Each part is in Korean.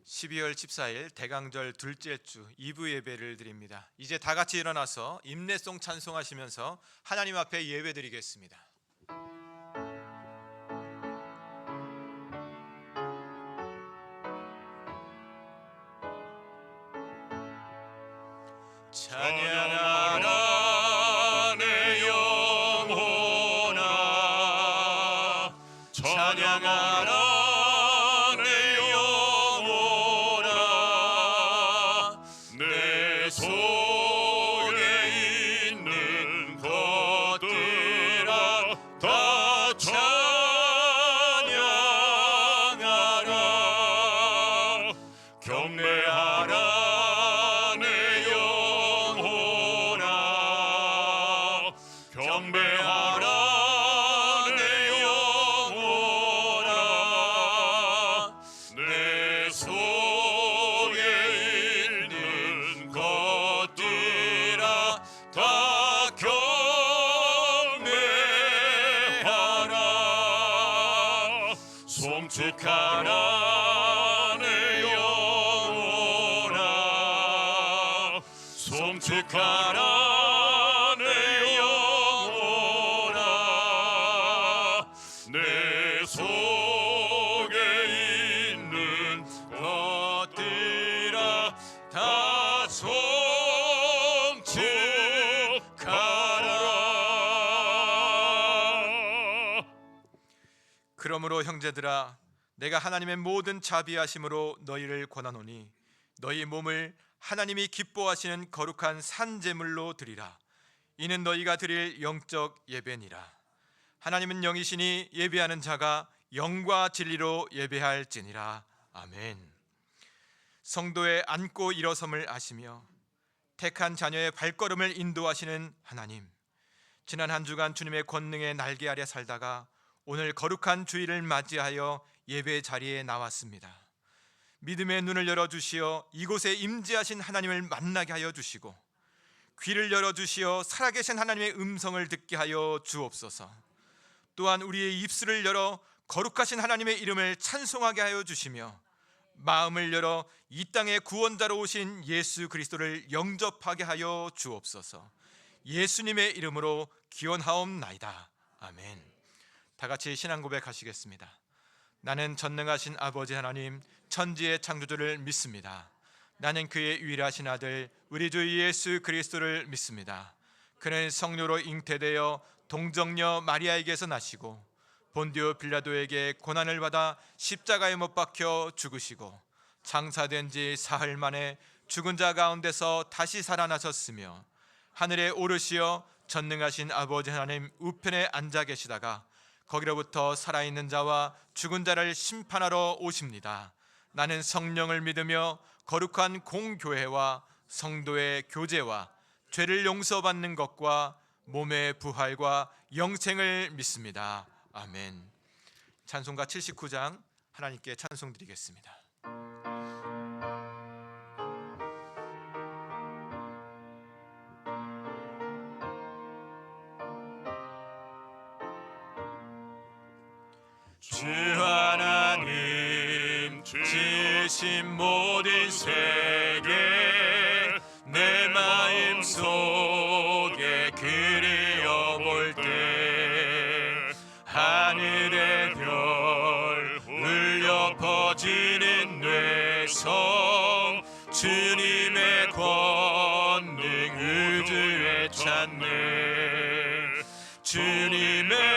12월 14일 대강절 둘째 주 2부 예배를 드립니다. 이제 다 같이 일어나서 임내송 찬송하시면서 하나님 앞에 예배드리겠습니다. 찬양하라 내 영혼아, 찬양하라 송축하라 내 영혼아, 송축하라 내 영혼아, 내 속에 있는 것들아 다 송축하라. 그러므로 형제들아, 내가 하나님의 모든 자비하심으로 너희를 권하노니 너희 몸을 하나님이 기뻐하시는 거룩한 산제물로 드리라. 이는 너희가 드릴 영적 예배니라. 하나님은 영이시니 예배하는 자가 영과 진리로 예배할지니라. 아멘. 성도의 앉고 일어섬을 아시며 택한 자녀의 발걸음을 인도하시는 하나님, 지난 한 주간 주님의 권능의 날개 아래 살다가 오늘 거룩한 주일을 맞이하여 예배 자리에 나왔습니다. 믿음의 눈을 열어주시어 이곳에 임재하신 하나님을 만나게 하여 주시고, 귀를 열어주시어 살아계신 하나님의 음성을 듣게 하여 주옵소서. 또한 우리의 입술을 열어 거룩하신 하나님의 이름을 찬송하게 하여 주시며, 마음을 열어 이 땅의 구원자로 오신 예수 그리스도를 영접하게 하여 주옵소서. 예수님의 이름으로 기원하옵나이다. 아멘. 다 같이 신앙 고백하시겠습니다. 나는 전능하신 아버지 하나님, 천지의 창조주를 믿습니다. 나는 그의 유일하신 아들 우리 주 예수 그리스도를 믿습니다. 그는 성령으로 잉태되어 동정녀 마리아에게서 나시고 본디오 빌라도에게 고난을 받아 십자가에 못 박혀 죽으시고 장사된 지 사흘 만에 죽은 자 가운데서 다시 살아나셨으며 하늘에 오르시어 전능하신 아버지 하나님 우편에 앉아 계시다가 거기로부터 살아있는 자와 죽은 자를 심판하러 오십니다. 나는 성령을 믿으며 거룩한 공교회와 성도의 교제와 죄를 용서받는 것과 몸의 부활과 영생을 믿습니다. 아멘. 찬송가 79장 하나님께 찬송 드리겠습니다. 주 하나님 지으신 모든 세계 내 마음 속에 그리어볼 때 하늘의 별 울려 퍼지는 뇌성 주님의 권능 우주에 찾네. 주님의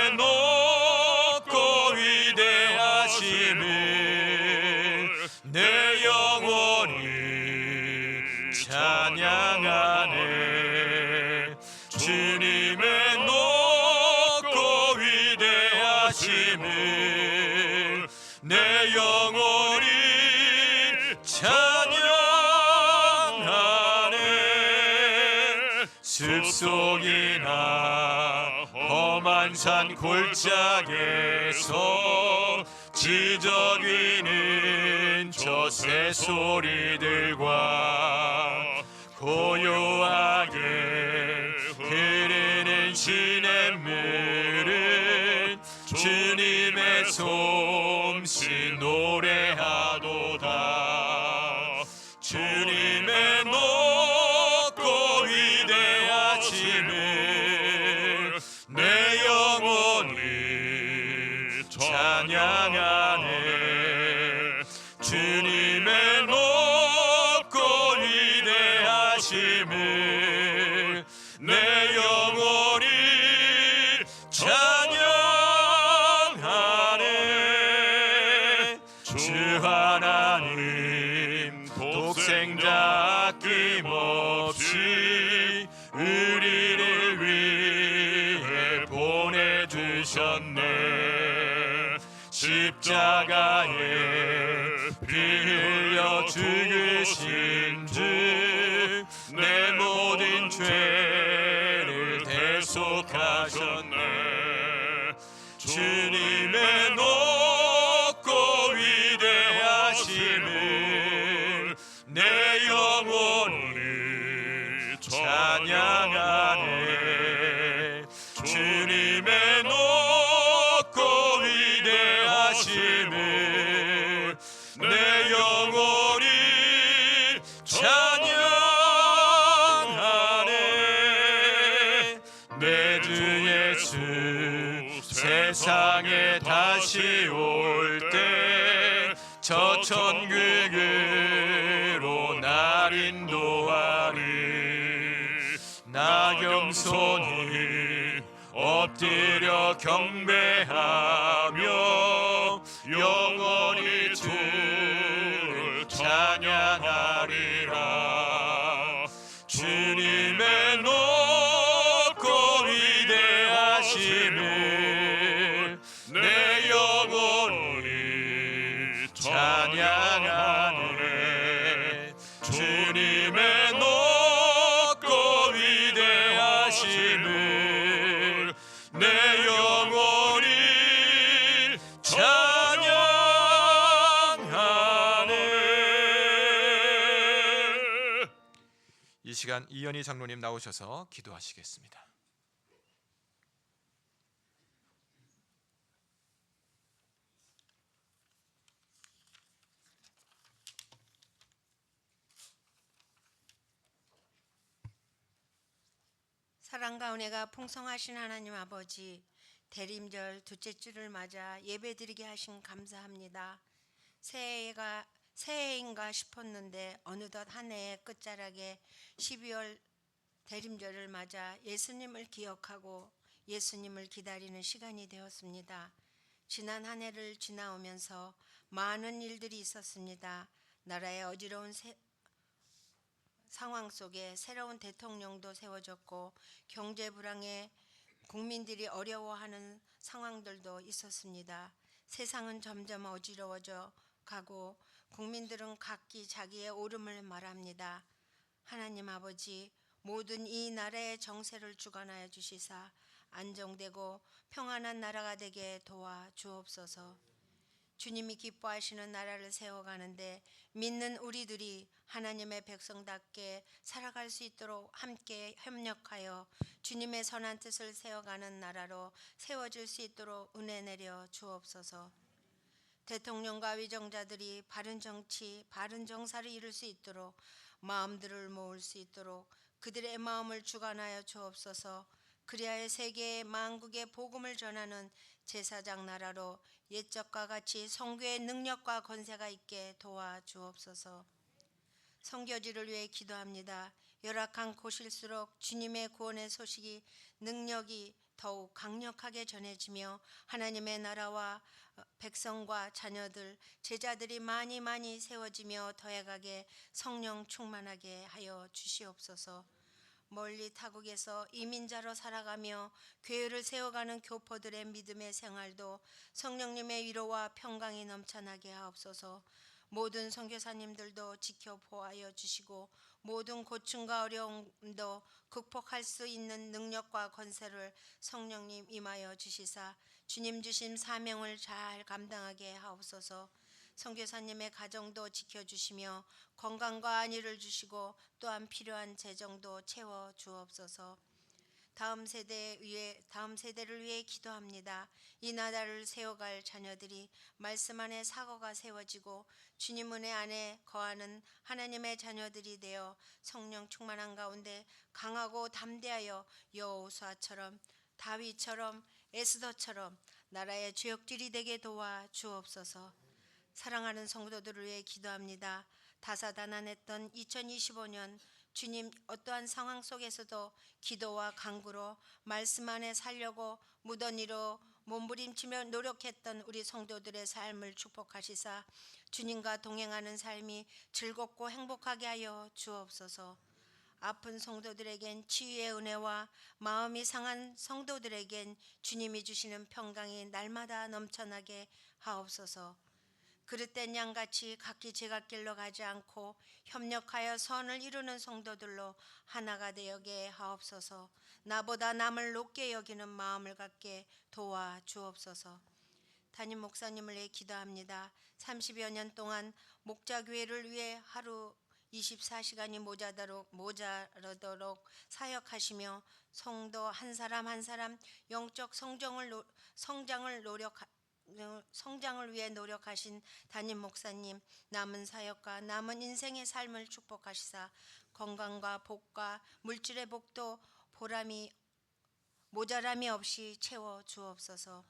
내 영혼이 찬양하네. 주님의 높고 위대하심을 내 영혼이 찬양하네. 숲속이나 험한 산 골짜기에서 지저귀는 저 새소리들과 고요하게 흐르는 시냇물은 주님의 솜씨 노래하도다. 주님의 높고 위대하심을 내 영혼이 찬양하네. 주 하나님 독생자 아낌없이 우리를 위해 보내주셨네. 십자가에 피 흘려 죽으신 주 내 모든 죄를 대속하셨네. 주님의 높고 위대하심을 내 영혼이 찬양하네. 주님의 높고 위대하심을 내 영혼이 찬양하네. 내 주 예수 세상에 다시 올 때 저 천국으로 날 인도하리. 나 겸손히 엎드려 경배하며 영원히 주를 찬양하리라. 주님의 높고 위대하심을 내 영혼이 찬양하네. 주님의 높고 위대하심을 내 영혼이 찬양하네. 이 시간 이현희 장로님 나오셔서 기도하시겠습니다. 사랑과 은혜가 풍성하신 하나님 아버지, 대림절 둘째 주를 맞아 예배드리게 하신 감사합니다. 새해인가 싶었는데 어느덧 한 해의 끝자락에 12월 대림절을 맞아 예수님을 기억하고 예수님을 기다리는 시간이 되었습니다. 지난 한 해를 지나오면서 많은 일들이 있었습니다. 나라의 어지러운 상황 속에 새로운 대통령도 세워졌고 경제 불황에 국민들이 어려워하는 상황들도 있었습니다. 세상은 점점 어지러워져 가고 국민들은 각기 자기의 옳음을 말합니다. 하나님 아버지, 모든 이 나라의 정세를 주관하여 주시사 안정되고 평안한 나라가 되게 도와 주옵소서. 주님이 기뻐하시는 나라를 세워가는데 믿는 우리들이 하나님의 백성답게 살아갈 수 있도록 함께 협력하여 주님의 선한 뜻을 세워가는 나라로 세워질 수 있도록 은혜 내려 주옵소서. 대통령과 위정자들이 바른 정치, 바른 정사를 이룰 수 있도록 마음들을 모을 수 있도록 그들의 마음을 주관하여 주옵소서. 그리하여 세계의 만국의 복음을 전하는 제사장 나라로 옛적과 같이 선교의 능력과 권세가 있게 도와 주옵소서. 선교지를 위해 기도합니다. 열악한 곳일수록 주님의 구원의 소식이 능력이 더욱 강력하게 전해지며 하나님의 나라와 백성과 자녀들, 제자들이 많이 세워지며 더해가게 성령 충만하게 하여 주시옵소서. 멀리 타국에서 이민자로 살아가며 교회를 세워가는 교포들의 믿음의 생활도 성령님의 위로와 평강이 넘쳐나게 하옵소서. 모든 선교사님들도 지켜보아여 주시고 모든 고충과 어려움도 극복할 수 있는 능력과 권세를 성령님 임하여 주시사 주님 주신 사명을 잘 감당하게 하옵소서. 선교사님의 가정도 지켜주시며 건강과 안위를 주시고 또한 필요한 재정도 채워 주옵소서. 다음 세대를 위해 기도합니다. 이 나라를 세워갈 자녀들이 말씀 안에 사고가 세워지고 주님 은혜 안에 거하는 하나님의 자녀들이 되어 성령 충만한 가운데 강하고 담대하여 여호수아처럼 다윗처럼 에스더처럼 나라의 주역들이 되게 도와 주옵소서. 사랑하는 성도들을 위해 기도합니다. 다사다난했던 2025년 주님 어떠한 상황 속에서도 기도와 간구로 말씀 안에 살려고 무던히로 몸부림치며 노력했던 우리 성도들의 삶을 축복하시사 주님과 동행하는 삶이 즐겁고 행복하게 하여 주옵소서. 아픈 성도들에겐 치유의 은혜와 마음이 상한 성도들에겐 주님이 주시는 평강이 날마다 넘쳐나게 하옵소서. 그릇된 양같이 각기 제갓길로 가지 않고 협력하여 선을 이루는 성도들로 하나가 되게 하옵소서. 나보다 남을 높게 여기는 마음을 갖게 도와 주옵소서. 담임 목사님을 위해 기도합니다. 30여 년 동안 목자교회를 위해 하루 24시간이 모자라도록 사역하시며 성도 한 사람 한 사람 영적 성장을 위해 노력하신 담임 목사님, 남은 사역과 남은 인생의 삶을 축복하시사 건강과 복과 물질의 복도 모자람이 없이 채워 주옵소서.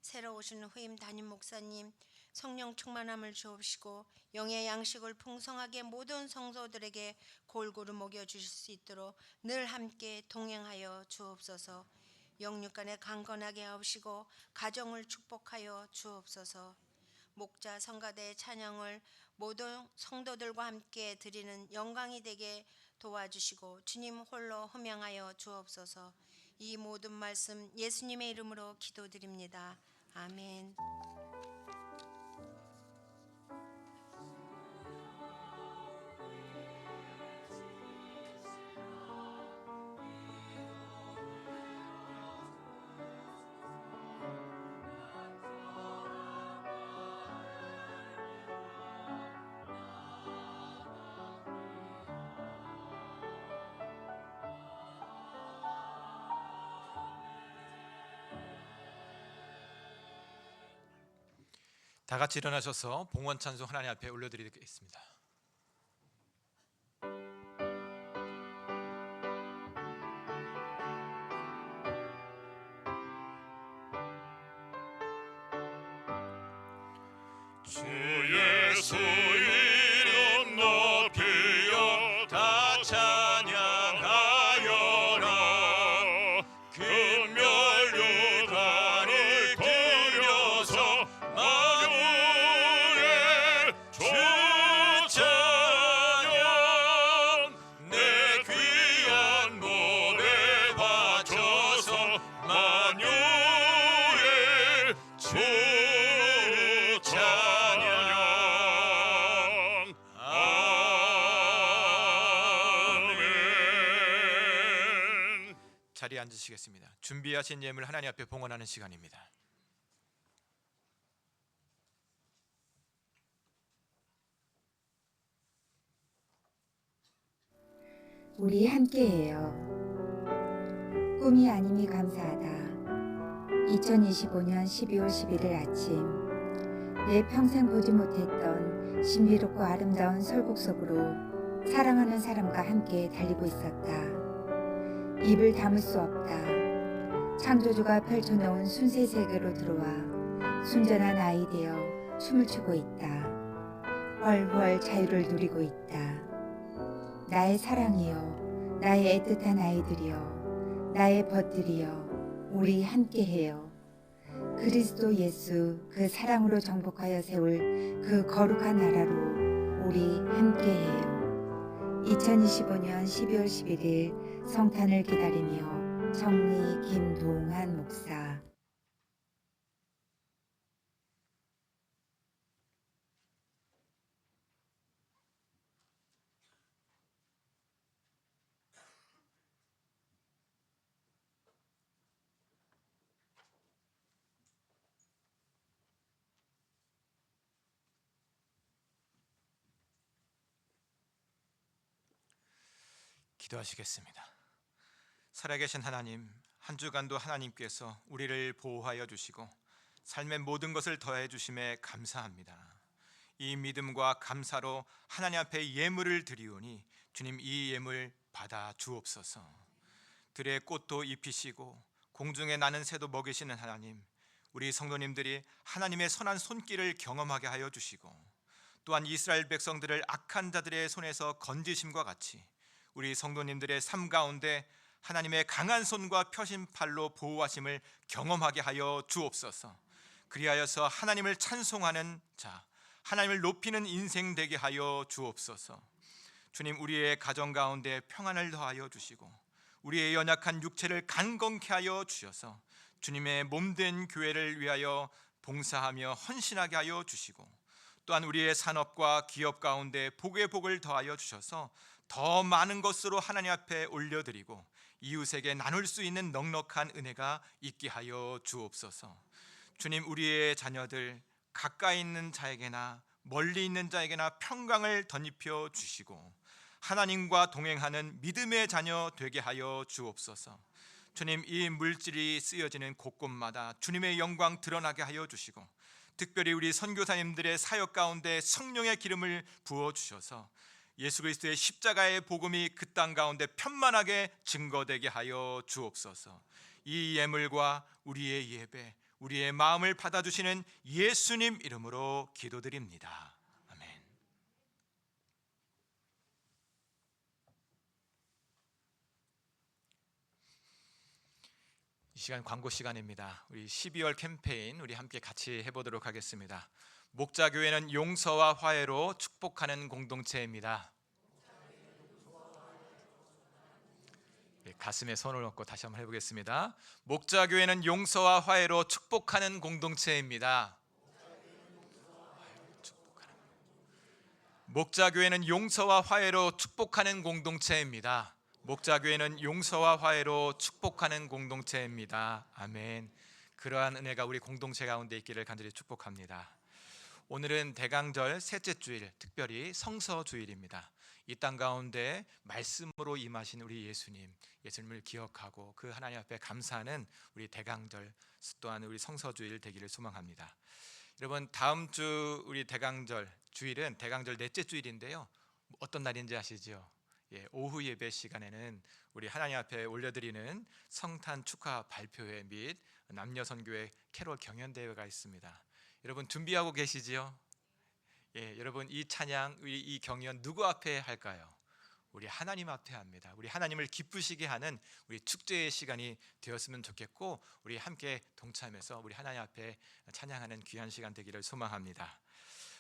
새로 오신 후임 담임 목사님, 성령 충만함을 주옵시고 영의 양식을 풍성하게 모든 성도들에게 골고루 먹여 주실 수 있도록 늘 함께 동행하여 주옵소서. 영육간에 강건하게 하옵시고 가정을 축복하여 주옵소서. 목자 성가대의 찬양을 모든 성도들과 함께 드리는 영광이 되게 도와주시고 주님 홀로 흠양하여 주옵소서. 이 모든 말씀 예수님의 이름으로 기도드립니다. 아멘. 다 같이 일어나셔서 봉헌 찬송 하나님 앞에 올려드리겠습니다. 주 예수 이름 높이여 다 찬양하여라. 금멸류관을 들여서 만유의 주 찬양 내 귀한 몸에 바쳐서 만유의 주 찬양. 아멘. 자리에 앉으시겠습니다. 준비하신 예물 하나님 앞에 봉헌하는 시간입니다. 우리 함께해요. 꿈이 아님이 감사하다. 2025년 12월 11일 아침, 내 평생 보지 못했던 신비롭고 아름다운 설국 속으로 사랑하는 사람과 함께 달리고 있었다. 입을 담을 수 없다. 창조주가 펼쳐놓은 순세 세계로 들어와 순전한 아이 되어 춤을 추고 있다. 훨훨 자유를 누리고 있다. 나의 사랑이여, 나의 애틋한 아이들이여, 나의 벗들이여, 우리 함께해요. 그리스도 예수 그 사랑으로 정복하여 세울 그 거룩한 나라로 우리 함께해요. 2025년 12월 11일 성탄을 기다리며 정리 김동한 목사. 기도하시겠습니다. 살아계신 하나님, 한 주간도 하나님께서 우리를 보호하여 주시고 삶의 모든 것을 더해 주심에 감사합니다. 이 믿음과 감사로 하나님 앞에 예물을 드리오니 주님 이 예물 받아 주옵소서. 들의 꽃도 입히시고 공중에 나는 새도 먹이시는 하나님, 우리 성도님들이 하나님의 선한 손길을 경험하게 하여 주시고, 또한 이스라엘 백성들을 악한 자들의 손에서 건지심과 같이 우리 성도님들의 삶 가운데 하나님의 강한 손과 펴신 팔로 보호하심을 경험하게 하여 주옵소서. 그리하여서 하나님을 찬송하는 자, 하나님을 높이는 인생 되게 하여 주옵소서. 주님, 우리의 가정 가운데 평안을 더하여 주시고 우리의 연약한 육체를 강건케 하여 주셔서 주님의 몸된 교회를 위하여 봉사하며 헌신하게 하여 주시고, 또한 우리의 산업과 기업 가운데 복의 복을 더하여 주셔서 더 많은 것으로 하나님 앞에 올려드리고 이웃에게 나눌 수 있는 넉넉한 은혜가 있게 하여 주옵소서. 주님, 우리의 자녀들 가까이 있는 자에게나 멀리 있는 자에게나 평강을 덧입혀 주시고 하나님과 동행하는 믿음의 자녀 되게 하여 주옵소서. 주님, 이 물질이 쓰여지는 곳곳마다 주님의 영광 드러나게 하여 주시고, 특별히 우리 선교사님들의 사역 가운데 성령의 기름을 부어 주셔서 예수 그리스도의 십자가의 복음이 그 땅 가운데 편만하게 증거되게 하여 주옵소서. 이 예물과 우리의 예배, 우리의 마음을 받아주시는 예수님 이름으로 기도드립니다. 아멘. 이 시간 광고 시간입니다. 우리 12월 캠페인 우리 함께 같이 해보도록 하겠습니다. 목자교회는 용서와 화해로 축복하는 공동체입니다. 가슴에 손을 얹고 다시 한번 해보겠습니다. 목자교회는 용서와 화해로 축복하는 공동체입니다. 목자교회는 용서와 화해로 축복하는 공동체입니다. 목자교회는 용서와 화해로 축복하는 공동체입니다. 아멘. 그러한 은혜가 우리 공동체 가운데 있기를 간절히 축복합니다. 오늘은 대강절 셋째 주일, 특별히 성서주일입니다. 이 땅 가운데 말씀으로 임하신 우리 예수님을 기억하고 그 하나님 앞에 감사하는 우리 대강절, 또한 우리 성서주일 되기를 소망합니다. 여러분, 다음 주 우리 대강절 주일은 대강절 넷째 주일인데요. 어떤 날인지 아시죠? 오후 예배 시간에는 우리 하나님 앞에 올려드리는 성탄 축하 발표회 및 남녀 선교회 캐롤 경연 대회가 있습니다. 여러분 준비하고 계시지요? 여러분 이 찬양, 이 경연 누구 앞에 할까요? 우리 하나님 앞에 합니다. 우리 하나님을 기쁘시게 하는 우리 축제의 시간이 되었으면 좋겠고, 우리 함께 동참해서 우리 하나님 앞에 찬양하는 귀한 시간 되기를 소망합니다.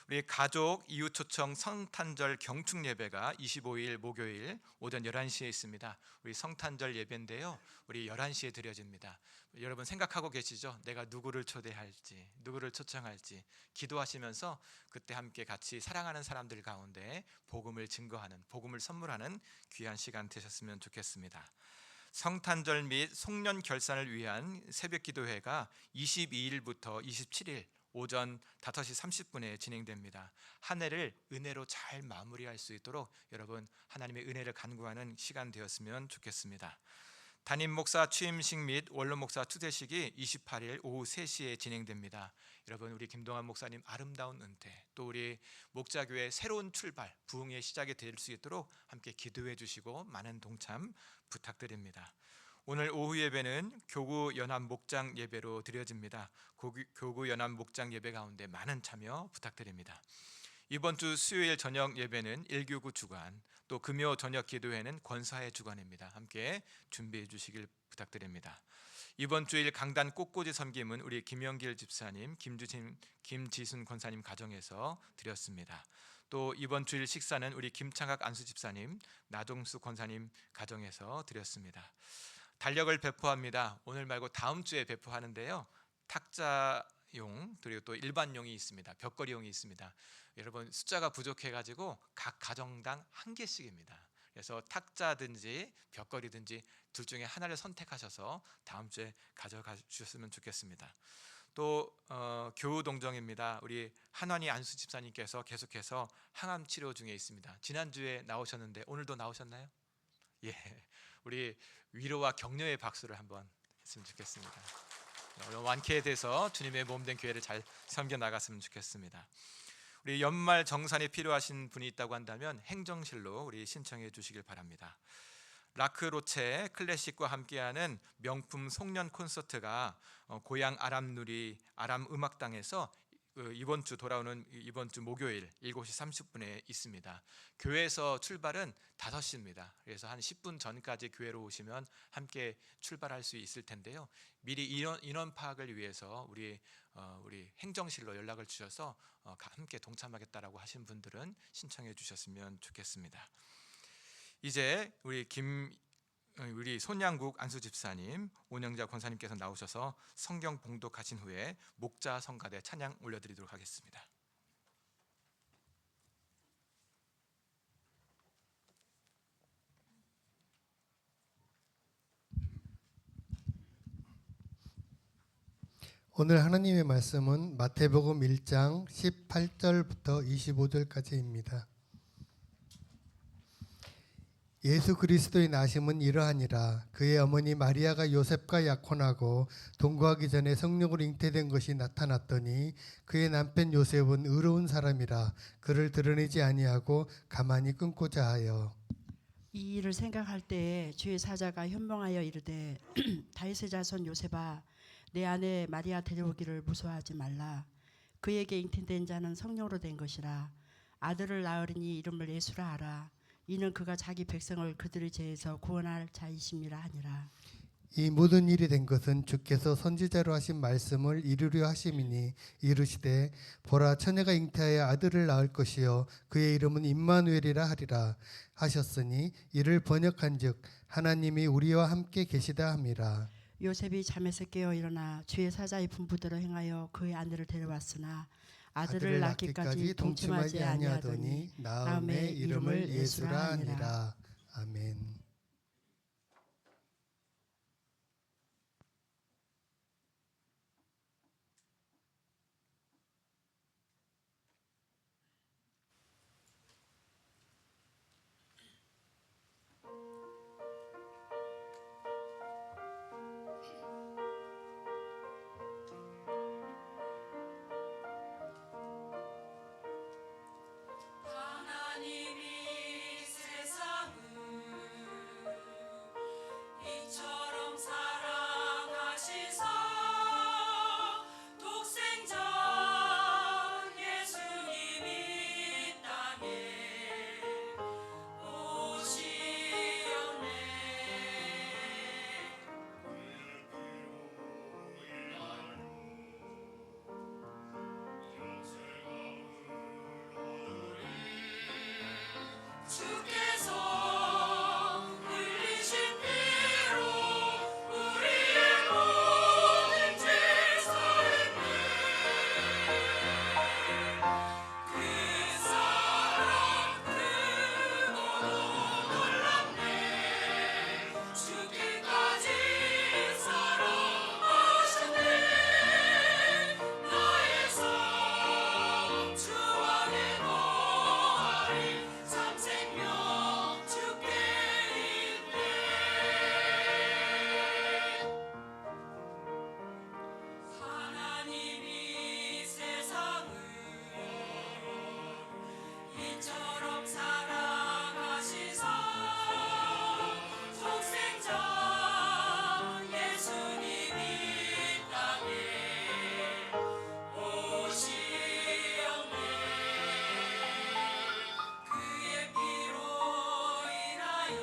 우리 가족 이웃 초청 성탄절 경축 예배가 25일 목요일 오전 11시에 있습니다. 우리 성탄절 예배인데요, 우리 11시에 드려집니다. 여러분 생각하고 계시죠? 내가 누구를 초대할지, 누구를 초청할지 기도하시면서 그때 함께 같이 사랑하는 사람들 가운데 복음을 증거하는, 복음을 선물하는 귀한 시간 되셨으면 좋겠습니다. 성탄절 및 송년 결산을 위한 새벽 기도회가 22일부터 27일 오전 5시 30분에 진행됩니다. 한 해를 은혜로 잘 마무리할 수 있도록 여러분 하나님의 은혜를 간구하는 시간 되었으면 좋겠습니다. 담임 목사 취임식 및 원로 목사 추대식이 28일 오후 3시에 진행됩니다. 여러분 우리 김동환 목사님 아름다운 은퇴, 또 우리 목자교회 새로운 출발, 부흥의 시작이 될 수 있도록 함께 기도해 주시고 많은 동참 부탁드립니다. 오늘 오후 예배는 교구 연합 목장 예배로 드려집니다. 교구 연합 목장 예배 가운데 많은 참여 부탁드립니다. 이번 주 수요일 저녁 예배는 1교구 주간, 또 금요 저녁 기도회는 권사의 주간입니다. 함께 준비해 주시길 부탁드립니다. 이번 주일 강단 꽃꽂이 섬김은 우리 김영길 집사님, 김지순 권사님 가정에서 드렸습니다. 또 이번 주일 식사는 우리 김창학 안수 집사님, 나동수 권사님 가정에서 드렸습니다. 달력을 배포합니다. 오늘 말고 다음 주에 배포하는데요, 탁자용 그리고 또 일반용이 있습니다. 벽걸이용이 있습니다. 여러분 숫자가 부족해가지고 각 가정당 한 개씩입니다. 그래서 탁자든지 벽걸이든지 둘 중에 하나를 선택하셔서 다음 주에 가져가 주셨으면 좋겠습니다. 또 교우동정입니다. 우리 한환희 안수 집사님께서 계속해서 항암 치료 중에 있습니다. 지난주에 나오셨는데 오늘도 나오셨나요? 예, 우리 위로와 격려의 박수를 한번 했으면 좋겠습니다. 완쾌돼서 주님의 몸된 교회를 잘 섬겨 나갔으면 좋겠습니다. 우리 연말 정산이 필요하신 분이 있다고 한다면 행정실로 우리 신청해 주시길 바랍니다. 라크로체 클래식과 함께하는 명품 송년 콘서트가 고향 아람누리 아람 음악당에서 이번 주 목요일 7시 30분에 있습니다. 교회에서 출발은 5시입니다. 그래서 한 10분 전까지 교회로 오시면 함께 출발할 수 있을 텐데요. 미리 인원 파악을 위해서 우리 행정실로 연락을 주셔서 함께 동참하겠다라고 하신 분들은 신청해 주셨으면 좋겠습니다. 이제 우리 손양국 안수 집사님, 온영자 권사님께서 나오셔서 성경 봉독하신 후에 목자 성가대 찬양 올려드리도록 하겠습니다. 오늘 하나님의 말씀은 마태복음 1장 18절부터 25절까지입니다. 예수 그리스도의 나심은 이러하니라. 그의 어머니 마리아가 요셉과 약혼하고 동거하기 전에 성령으로 잉태된 것이 나타났더니 그의 남편 요셉은 의로운 사람이라 그를 드러내지 아니하고 가만히 끊고자 하여. 이 일을 생각할 때에 주의 사자가 현명하여 이르되 다윗의 자손 요셉아 내 아내 마리아 데려오기를 무서워하지 말라. 그에게 잉태된 자는 성령으로 된 것이라. 아들을 낳으리니 이름을 예수라 하라. 이는 그가 자기 백성을 그들의 죄에서 구원할 자이심이라 하니라. 이 모든 일이 된 것은 주께서 선지자로 하신 말씀을 이루려 하심이니 이르시되 보라 처녀가 잉태하여 아들을 낳을 것이요 그의 이름은 임마누엘이라 하리라 하셨으니 이를 번역한즉 하나님이 우리와 함께 계시다 함이라. 요셉이 잠에서 깨어 일어나 주의 사자의 분부대로 행하여 그의 아내를 데려왔으나 아들을 낳기까지 동침하지 아니하더니 나음의 이름을 예수라 하니라. 아멘. 하나님이 세상을 이처럼 사랑하시사 독생자 예수님이 땅에 오시었네. 주께서 흘리신 피로 우리의 모든 죄 사했네. 그 사랑 크고도 놀랍네. 죽기까지 사랑하셨네. 나의 삶 주 안에 거하리 참 생명 주께 있네. 하나님이 세상을 이처럼 사랑하시사 독생자 예수님이 땅에 오시었네. 그의 피로 인하여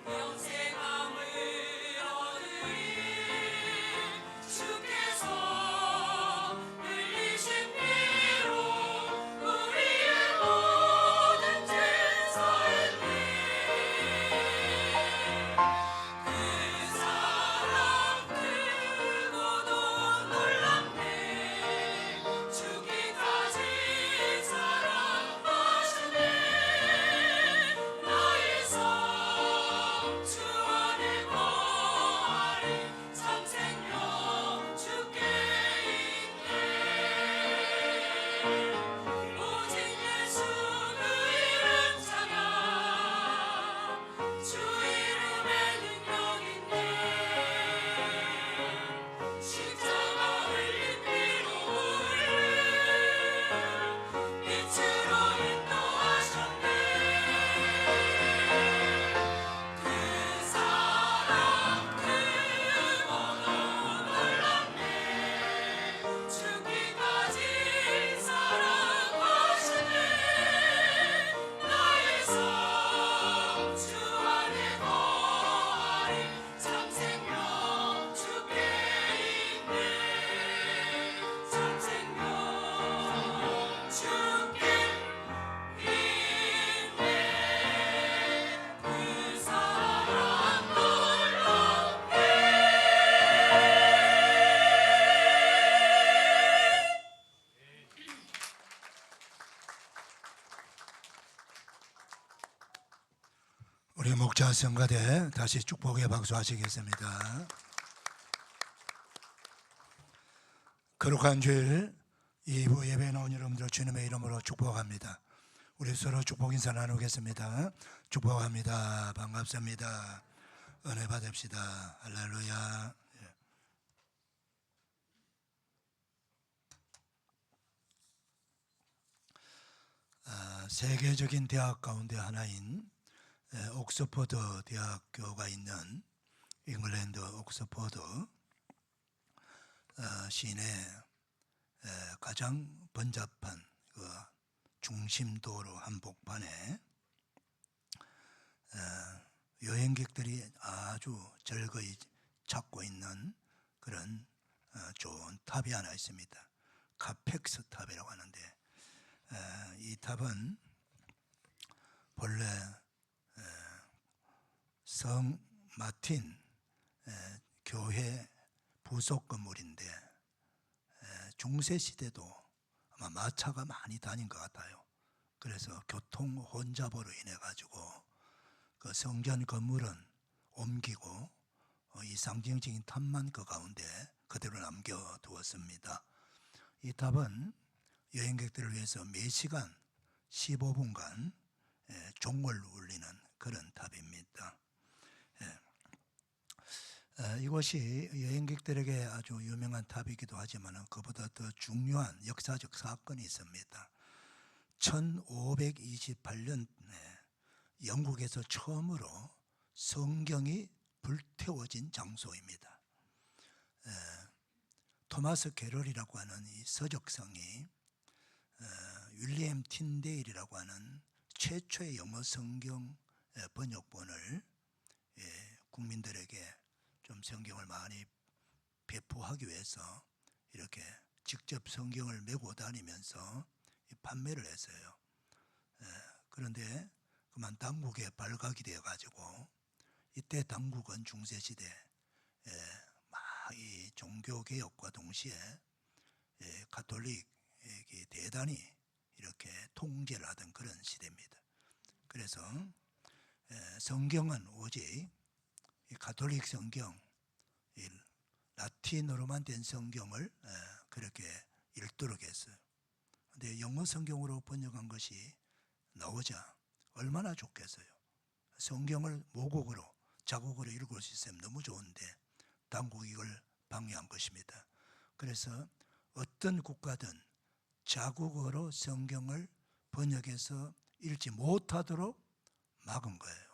영생함을 얻으리. 주께서 흘리신 피로 우리의 우리 목자 성가대 다시 축복의 박수 하시겠습니다. 거룩한 주일 2부 예배에 나온 여러분들 주님의 이름으로 축복합니다. 우리 서로 축복 인사 나누겠습니다. 축복합니다. 반갑습니다. 은혜 받읍시다. 할렐루야. 세계적인 대학 가운데 하나인 옥스퍼드 대학교가 있는 잉글랜드 옥스퍼드 시내 가장 번잡한 그 중심도로 한복판에 여행객들이 아주 즐거이 찾고 있는 그런 좋은 탑이 하나 있습니다. 카펙스 탑이라고 하는데 이 탑은 본래 성 마틴 교회 부속 건물인데 중세 시대도 아마 마차가 많이 다닌 것 같아요. 그래서 교통 혼잡으로 인해 가지고 그 성전 건물은 옮기고 이 상징적인 탑만 그 가운데 그대로 남겨두었습니다. 이 탑은 여행객들을 위해서 매시간 15분간 종을 울리는 그런 탑입니다. 이것이 여행객들에게 아주 유명한 탑이기도 하지만 그보다 더 중요한 역사적 사건이 있습니다. 1528년에 영국에서 처음으로 성경이 불태워진 장소입니다. 토마스 캐럴이라고 하는 이 서적성이 윌리엄 틴데일이라고 하는 최초의 영어 성경 번역본을 국민들에게 좀 성경을 많이 배포하기 위해서 이렇게 직접 성경을 메고 다니면서 판매를 했어요. 그런데 그만 당국에 발각이 되어 가지고 이때 당국은 중세시대 막 이 종교 개혁과 동시에 가톨릭이 대단히 이렇게 통제를 하던 그런 시대입니다. 그래서 성경은 오직 이 가톨릭 성경, 이 라틴어로만 된 성경을 그렇게 읽도록 했어요. 그런데 영어 성경으로 번역한 것이 나오자 얼마나 좋겠어요. 성경을 모국어로 자국어로 읽을 수 있으면 너무 좋은데 당국이 이걸 방해한 것입니다. 그래서 어떤 국가든 자국어로 성경을 번역해서 읽지 못하도록 막은 거예요.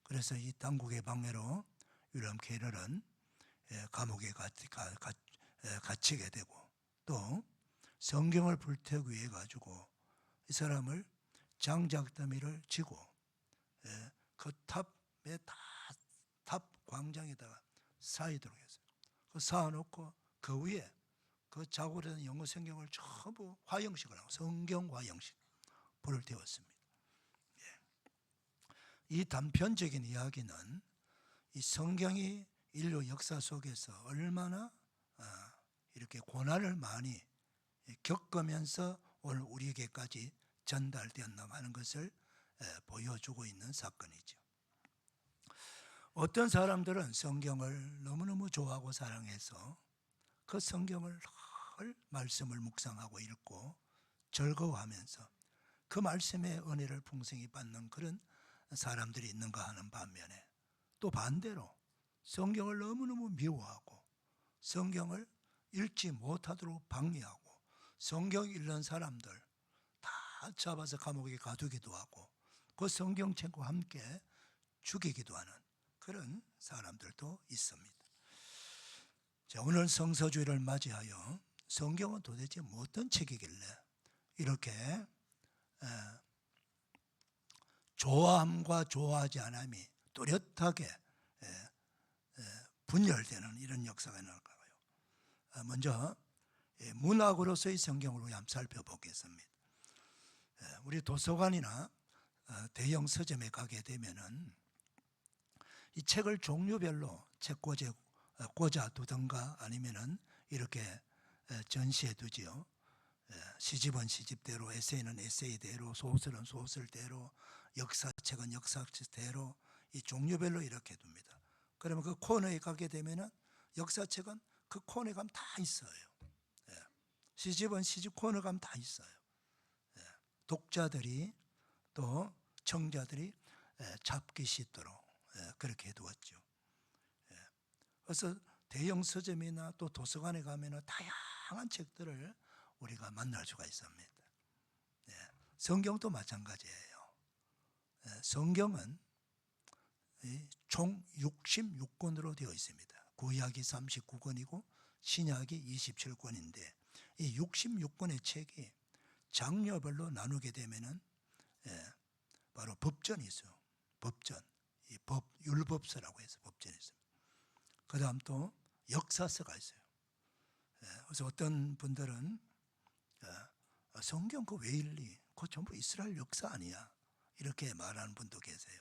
그래서 이 당국의 방해로 윌리엄 캐럴은 감옥에 갇히게 되고 또 성경을 불태우기 위해 가지고 이 사람을 장작더미를 지고 그 탑에 탑 광장에다가 쌓이도록 했어요. 그 쌓아놓고 그 위에 그 자고된 영어 성경을 전부 화형식을 하고 성경 화형식 불을 태웠습니다. 이 단편적인 이야기는 이 성경이 인류 역사 속에서 얼마나 이렇게 고난을 많이 겪으면서 오늘 우리에게까지 전달되었나 하는 것을 보여주고 있는 사건이죠. 어떤 사람들은 성경을 너무너무 좋아하고 사랑해서 그 성경을 늘 말씀을 묵상하고 읽고 즐거워하면서 그 말씀의 은혜를 풍성히 받는 그런 사람들이 있는가 하는 반면에 또 반대로 성경을 너무너무 미워하고 성경을 읽지 못하도록 방해하고 성경 읽는 사람들 다 잡아서 감옥에 가두기도 하고 그 성경책과 함께 죽이기도 하는 그런 사람들도 있습니다. 자, 오늘 성서주일을 맞이하여 성경은 도대체 어떤 책이길래 이렇게 좋아함과 좋아하지 않음이 뚜렷하게 분열되는 이런 역사가 나올까요? 먼저 문학으로서의 성경을 우리 한번 살펴보겠습니다. 우리 도서관이나 대형 서점에 가게 되면은 이 책을 종류별로 책꽂이에 꽂아두든가 아니면은 이렇게 전시해 두지요. 시집은 시집대로, 에세이는 에세이대로, 소설은 소설대로, 역사책은 역사책대로 이 종류별로 이렇게 둡니다. 그러면 그 코너에 가게 되면은 역사책은 그 코너에 가면 다 있어요. 예. 시집은 시집 코너 가면 다 있어요. 예. 독자들이 또 청자들이 잡기 쉽도록 그렇게 해두었죠. 예. 그래서 대형 서점이나 또 도서관에 가면은 다양한 책들을 우리가 만날 수가 있습니다. 예. 성경도 마찬가지예요. 예. 성경은 총 66권으로 되어 있습니다. 구약이 39권이고 신약이 27권인데 이 66권의 책이 장르별로 나누게 되면은 바로 법전이 있어요. 법전, 이 율법서라고 해서 법전이 있습니다. 그다음 또 역사서가 있어요. 그래서 어떤 분들은 성경 그거 왜 읽니? 그거 전부 이스라엘 역사 아니야? 이렇게 말하는 분도 계세요.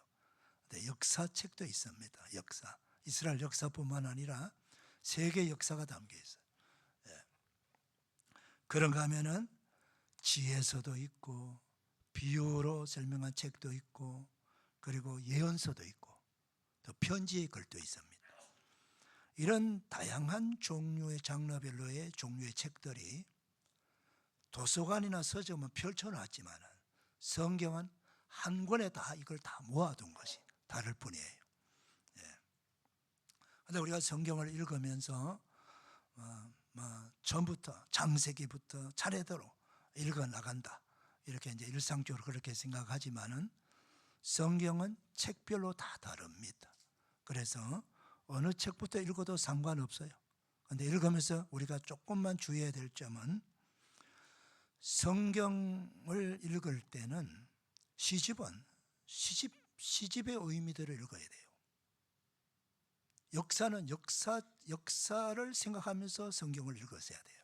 근데 역사책도 있습니다. 역사. 이스라엘 역사뿐만 아니라 세계 역사가 담겨 있어요. 그런가 하면은 지혜서도 있고 비유로 설명한 책도 있고 그리고 예언서도 있고 또 편지의 글도 있습니다. 이런 다양한 종류의 장르별로의 종류의 책들이 도서관이나 서점은 펼쳐놨지만 성경은 한 권에 다 이걸 다 모아둔 것이 다를 뿐이에요. 그런데 우리가 성경을 읽으면서 처음부터 창세기부터 차례대로 읽어 나간다. 이렇게 이제 일상적으로 그렇게 생각하지만은 성경은 책별로 다 다릅니다. 그래서 어느 책부터 읽어도 상관없어요. 그런데 읽으면서 우리가 조금만 주의해야 될 점은 성경을 읽을 때는 시집의 의미들을 읽어야 돼요. 역사는 역사를 생각하면서 성경을 읽었어야 돼요.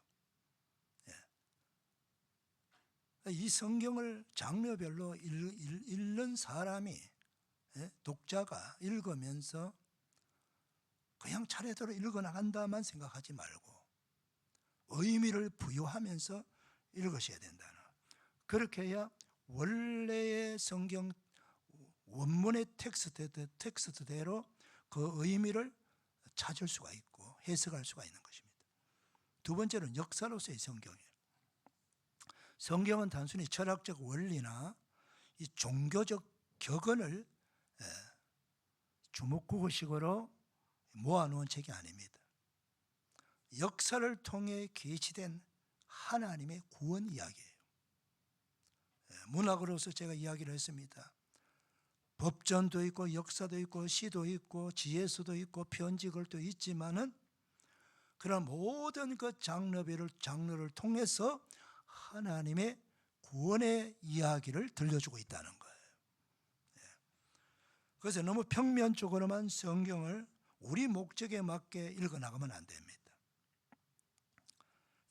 이 성경을 장르별로 읽는 사람이 독자가 읽으면서 그냥 차례대로 읽어나간다만 생각하지 말고 의미를 부여하면서 읽으셔야 된다는, 그렇게 해야 원래의 성경 원문의 텍스트대로 그 의미를 찾을 수가 있고 해석할 수가 있는 것입니다. 두 번째는 역사로서의 성경이에요. 성경은 단순히 철학적 원리나 이 종교적 격언을 주먹구구식으로 모아놓은 책이 아닙니다. 역사를 통해 계시된 하나님의 구원 이야기예요. 문학으로서 제가 이야기를 했습니다. 법전도 있고 역사도 있고 시도 있고 지혜서도 있고 편지글도 있지만은 그런 모든 그 장르를 통해서 하나님의 구원의 이야기를 들려주고 있다는 거예요. 그래서 너무 평면적으로만 성경을 우리 목적에 맞게 읽어나가면 안 됩니다.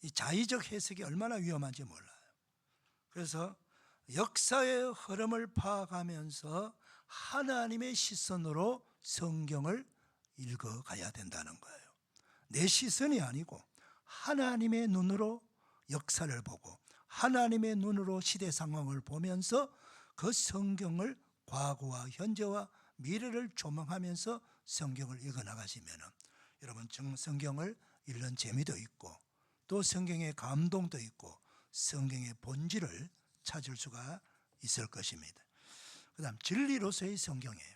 이 자의적 해석이 얼마나 위험한지 몰라요. 그래서 역사의 흐름을 파악하면서 하나님의 시선으로 성경을 읽어가야 된다는 거예요. 내 시선이 아니고 하나님의 눈으로 역사를 보고 하나님의 눈으로 시대 상황을 보면서 그 성경을 과거와 현재와 미래를 조망하면서 성경을 읽어나가시면 여러분 성경을 읽는 재미도 있고 또 성경의 감동도 있고 성경의 본질을 찾을 수가 있을 것입니다. 그 다음 진리로서의 성경이에요.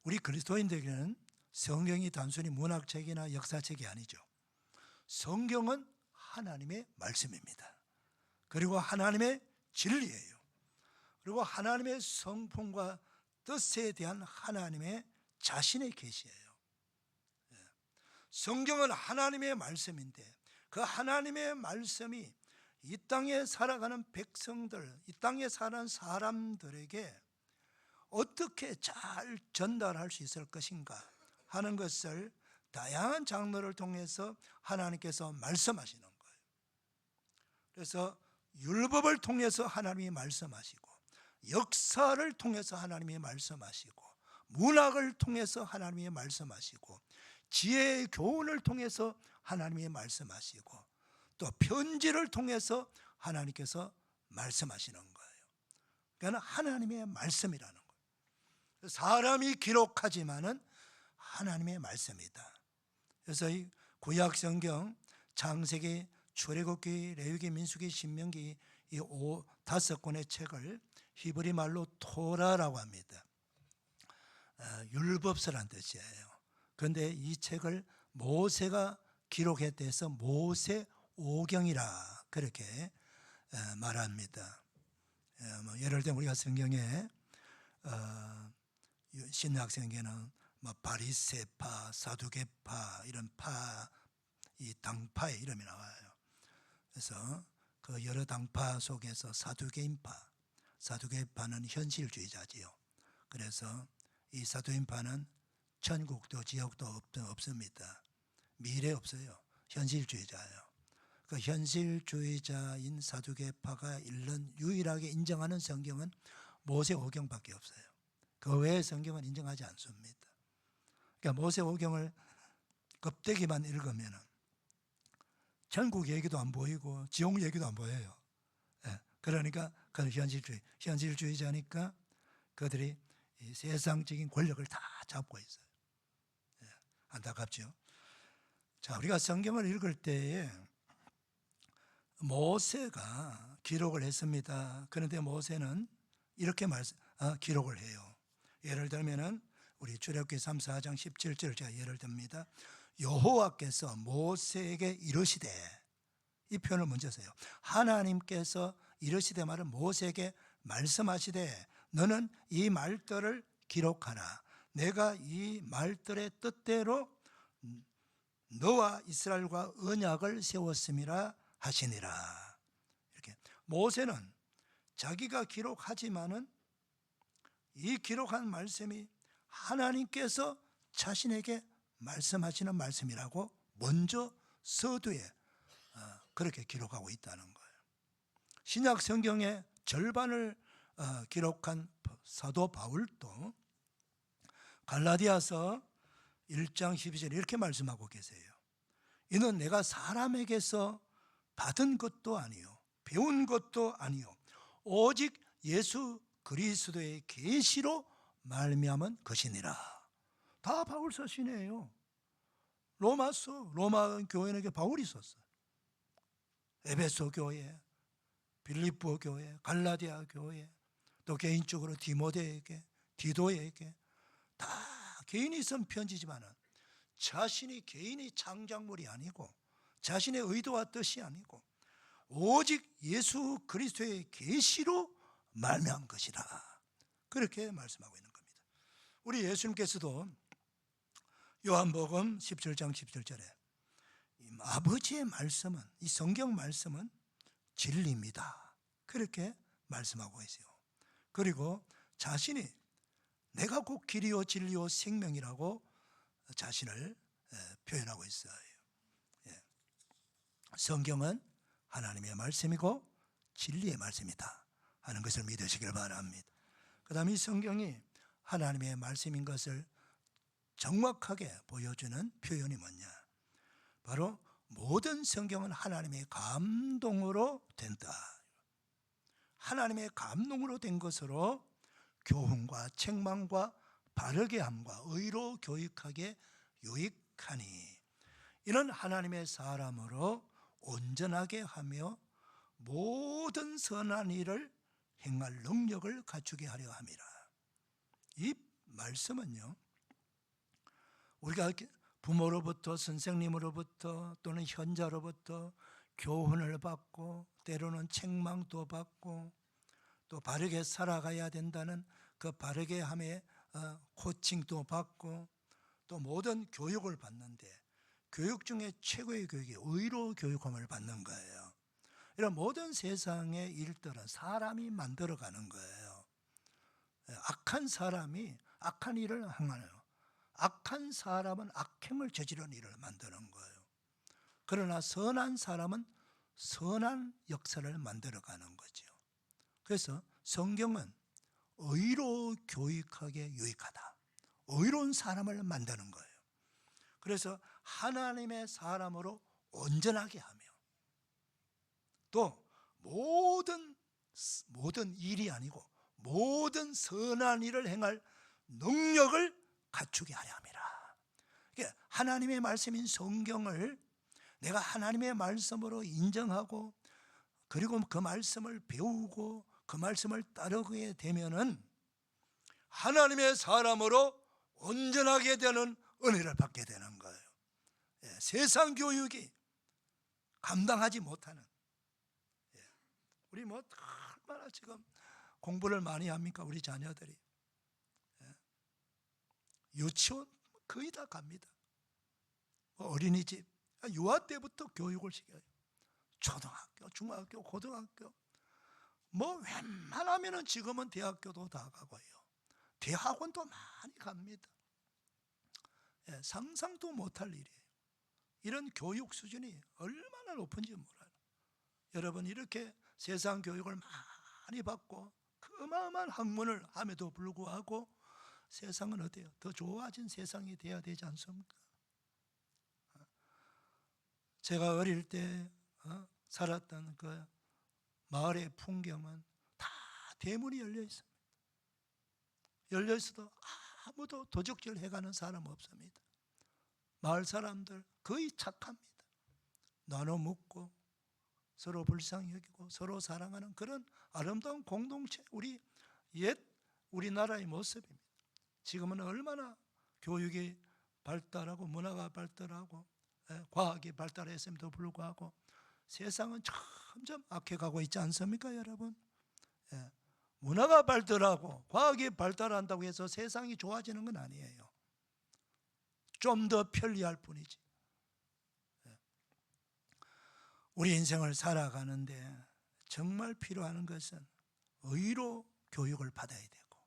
우리 그리스도인들에게는 성경이 단순히 문학책이나 역사책이 아니죠. 성경은 하나님의 말씀입니다. 그리고 하나님의 진리예요. 그리고 하나님의 성품과 뜻에 대한 하나님의 자신의 계시예요. 성경은 하나님의 말씀인데 그 하나님의 말씀이 이 땅에 살아가는 백성들, 이 땅에 사는 사람들에게 어떻게 잘 전달할 수 있을 것인가 하는 것을 다양한 장르를 통해서 하나님께서 말씀하시는 거예요. 그래서 율법을 통해서 하나님이 말씀하시고 역사를 통해서 하나님이 말씀하시고 문학을 통해서 하나님이 말씀하시고 지혜의 교훈을 통해서 하나님이 말씀하시고 또 편지를 통해서 하나님께서 말씀하시는 거예요. 그러니까 하나님의 말씀이라는 거예요. 사람이 기록하지만은 하나님의 말씀이다. 그래서 이 구약 성경 창세기, 출애굽기, 레위기, 민수기, 신명기 이 5권의 책을 히브리 말로 토라라고 합니다. 율법서란 뜻이에요. 그런데 이 책을 모세가 기록했대서 모세오경이라 그렇게 말합니다. 예를 들면 우리가 성경에 신약성경에는 바리새파, 사두개파 이런 이 당파의 이름이 나와요. 그래서 그 여러 당파 속에서 사두개파는 현실주의자지요. 그래서 이 사두개파는 천국도 지옥도 없습니다. 미래 없어요. 현실주의자예요. 그 현실주의자인 사두개파가 유일하게 인정하는 성경은 모세오경밖에 없어요. 그 외의 성경은 인정하지 않습니다. 그러니까 모세오경을 껍데기만 읽으면 천국 얘기도 안 보이고 지옥 얘기도 안 보여요. 그러니까 그는 현실주의자니까 그들이 이 세상적인 권력을 다 잡고 있어요. 안타깝죠. 자, 우리가 성경을 읽을 때에 모세가 기록을 했습니다. 그런데 모세는 이렇게 기록을 해요. 예를 들면은 우리 출애굽기 3, 4장 17절 제가 예를 듭니다. 여호와께서 모세에게 이르시되, 이 표현을 먼저 써요. 하나님께서 이르시되 말은 모세에게 말씀하시되 너는 이 말들을 기록하라. 내가 이 말들의 뜻대로 너와 이스라엘과 언약을 세웠음이라 하시니라. 이렇게 모세는 자기가 기록하지만은 이 기록한 말씀이 하나님께서 자신에게 말씀하시는 말씀이라고 먼저 서두에 그렇게 기록하고 있다는 거예요. 신약 성경의 절반을 기록한 사도 바울도 갈라디아서 1장 12절에 이렇게 말씀하고 계세요. 이는 내가 사람에게서 받은 것도 아니요 배운 것도 아니요 오직 예수 그리스도의 계시로 말미암은 것이니라. 다 바울 서신이에요. 로마 교회에게 바울이 썼어요. 에베소 교회, 빌립보 교회, 갈라디아 교회, 또 개인적으로 디모데에게, 디도에게 다 개인이 쓴 편지지만은 자신이 개인이 창작물이 아니고 자신의 의도와 뜻이 아니고 오직 예수 그리스도의 계시로 말미암은 것이라. 그렇게 말씀하고 있는 겁니다. 우리 예수님께서도 요한복음 17장 17절에 아버지의 말씀은, 이 성경 말씀은 진리입니다. 그렇게 말씀하고 있어요. 그리고 자신이 내가 곧 길이요 진리요 생명이라고 자신을 표현하고 있어요. 성경은 하나님의 말씀이고 진리의 말씀이다 하는 것을 믿으시길 바랍니다. 그 다음에 이 성경이 하나님의 말씀인 것을 정확하게 보여주는 표현이 뭐냐? 바로 모든 성경은 하나님의 감동으로 된다. 하나님의 감동으로 된 것으로 교훈과 책망과 바르게 함과 의로 교육하게 유익하니 이는 하나님의 사람으로 온전하게 하며 모든 선한 일을 행할 능력을 갖추게 하려 함이라. 이 말씀은요, 우리가 부모로부터 선생님으로부터 또는 현자로부터 교훈을 받고 때로는 책망도 받고 또 바르게 살아가야 된다는 그 바르게 함에 코칭도 받고 또 모든 교육을 받는데 교육 중에 최고의 교육이 의로 교육함을 받는 거예요. 이런 모든 세상의 일들은 사람이 만들어가는 거예요. 악한 사람이 악한 일을 행하는, 악한 사람은 악행을 저지르는 일을 만드는 거예요. 그러나 선한 사람은 선한 역사를 만들어가는 거죠. 그래서 성경은 의로 교육하게 유익하다. 의로운 사람을 만드는 거예요. 그래서 하나님의 사람으로 온전하게 하며 또 모든 일이 아니고 모든 선한 일을 행할 능력을 갖추게 하려 함이라. 그러니까 하나님의 말씀인 성경을 내가 하나님의 말씀으로 인정하고 그리고 그 말씀을 배우고 그 말씀을 따르게 되면은 하나님의 사람으로 온전하게 되는 은혜를 받게 되는 거예요. 세상 교육이 감당하지 못하는, 우리 뭐 얼마나 지금 공부를 많이 합니까? 우리 자녀들이 유치원 거의 다 갑니다. 어린이집, 유아 때부터 교육을 시켜요. 초등학교, 중학교, 고등학교, 뭐 웬만하면은 지금은 대학교도 다 가고요. 대학원도 많이 갑니다. 상상도 못할 일이에요. 이런 교육 수준이 얼마나 높은지 몰라요. 여러분, 이렇게 세상 교육을 많이 받고 그 어마어마한 학문을 함에도 불구하고 세상은 어때요? 더 좋아진 세상이 돼야 되지 않습니까? 제가 어릴 때 살았던 그 마을의 풍경은 다 대문이 열려 있습니다. 열려 있어도 아무도 도적질 해가는 사람 없습니다. 마을 사람들 거의 착합니다. 나눠 묻고 서로 불쌍히 여기고 서로 사랑하는 그런 아름다운 공동체, 우리나라의 모습입니다. 지금은 얼마나 교육이 발달하고 문화가 발달하고 과학이 발달했음에도 불구하고 세상은 점점 악해가고 있지 않습니까, 여러분? 문화가 발달하고 과학이 발달한다고 해서 세상이 좋아지는 건 아니에요. 좀 더 편리할 뿐이지. 우리 인생을 살아가는데 정말 필요한 것은 의로 교육을 받아야 되고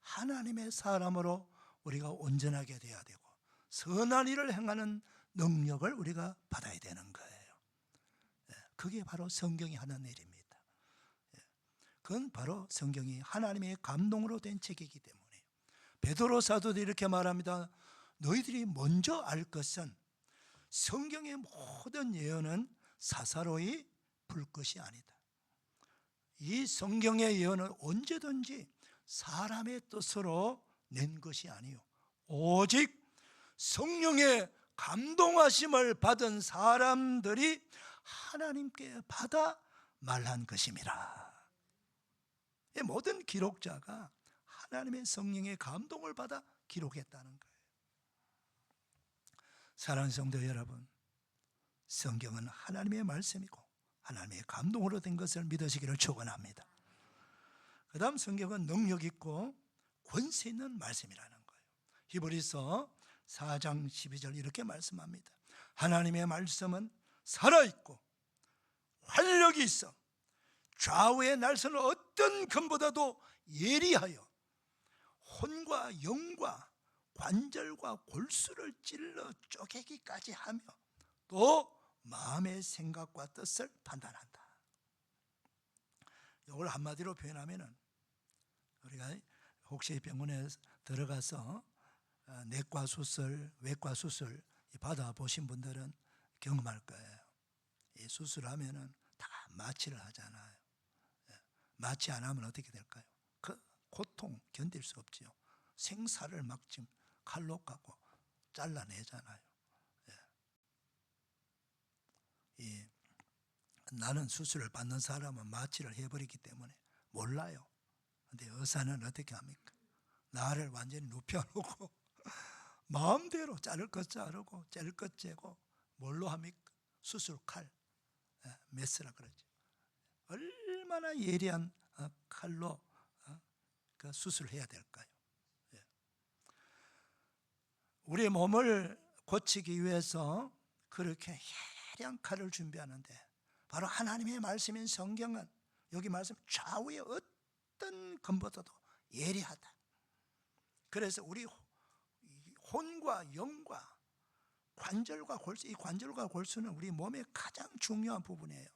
하나님의 사람으로 우리가 온전하게 돼야 되고 선한 일을 행하는 능력을 우리가 받아야 되는 거예요. 그게 바로 성경이 하는 일입니다. 그건 바로 성경이 하나님의 감동으로 된 책이기 때문에 베드로 사도도 이렇게 말합니다. 너희들이 먼저 알 것은 성경의 모든 예언은 사사로이 불 것이 아니다. 이 성경의 예언은 언제든지 사람의 뜻으로 낸 것이 아니요 오직 성령의 감동하심을 받은 사람들이 하나님께 받아 말한 것임이라. 모든 기록자가 하나님의 성령의 감동을 받아 기록했다는 거예요. 사랑하는 성도 여러분, 성경은 하나님의 말씀이고 하나님의 감동으로 된 것을 믿으시기를 축원합니다. 그 다음 성경은 능력 있고 권세 있는 말씀이라는 거예요. 히브리서 4장 12절 이렇게 말씀합니다. 하나님의 말씀은 살아있고 활력이 있어 좌우의 날선 어떤 금보다도 예리하여 혼과 영과 관절과 골수를 찔러 쪼개기까지 하며 또 마음의 생각과 뜻을 판단한다. 이걸 한마디로 표현하면은 우리가 혹시 병원에 들어가서 내과 수술, 외과 수술 받아보신 분들은 경험할 거예요. 이 수술하면은 다 마취를 하잖아요. 마취 안 하면 어떻게 될까요? 그 고통 견딜 수 없지요. 생사를 막 지금 칼로 깎고 잘라내잖아요. 나는 수술을 받는 사람은 마취를 해버리기 때문에 몰라요. 근데 의사는 어떻게 합니까? 나를 완전히 눕혀놓고 마음대로 자를 것 자르고 짤 것 재고 뭘로 합니까? 수술칼, 메스라 그러죠. 얼마나 예리한 칼로 그 수술해야 될까요? 우리 몸을 고치기 위해서 그렇게 예리한 칼을 준비하는데 바로 하나님의 말씀인 성경은 여기 말씀 좌우의 어떤 검보다도 예리하다. 그래서 우리 혼과 영과 관절과 골수, 이 관절과 골수는 우리 몸의 가장 중요한 부분이에요.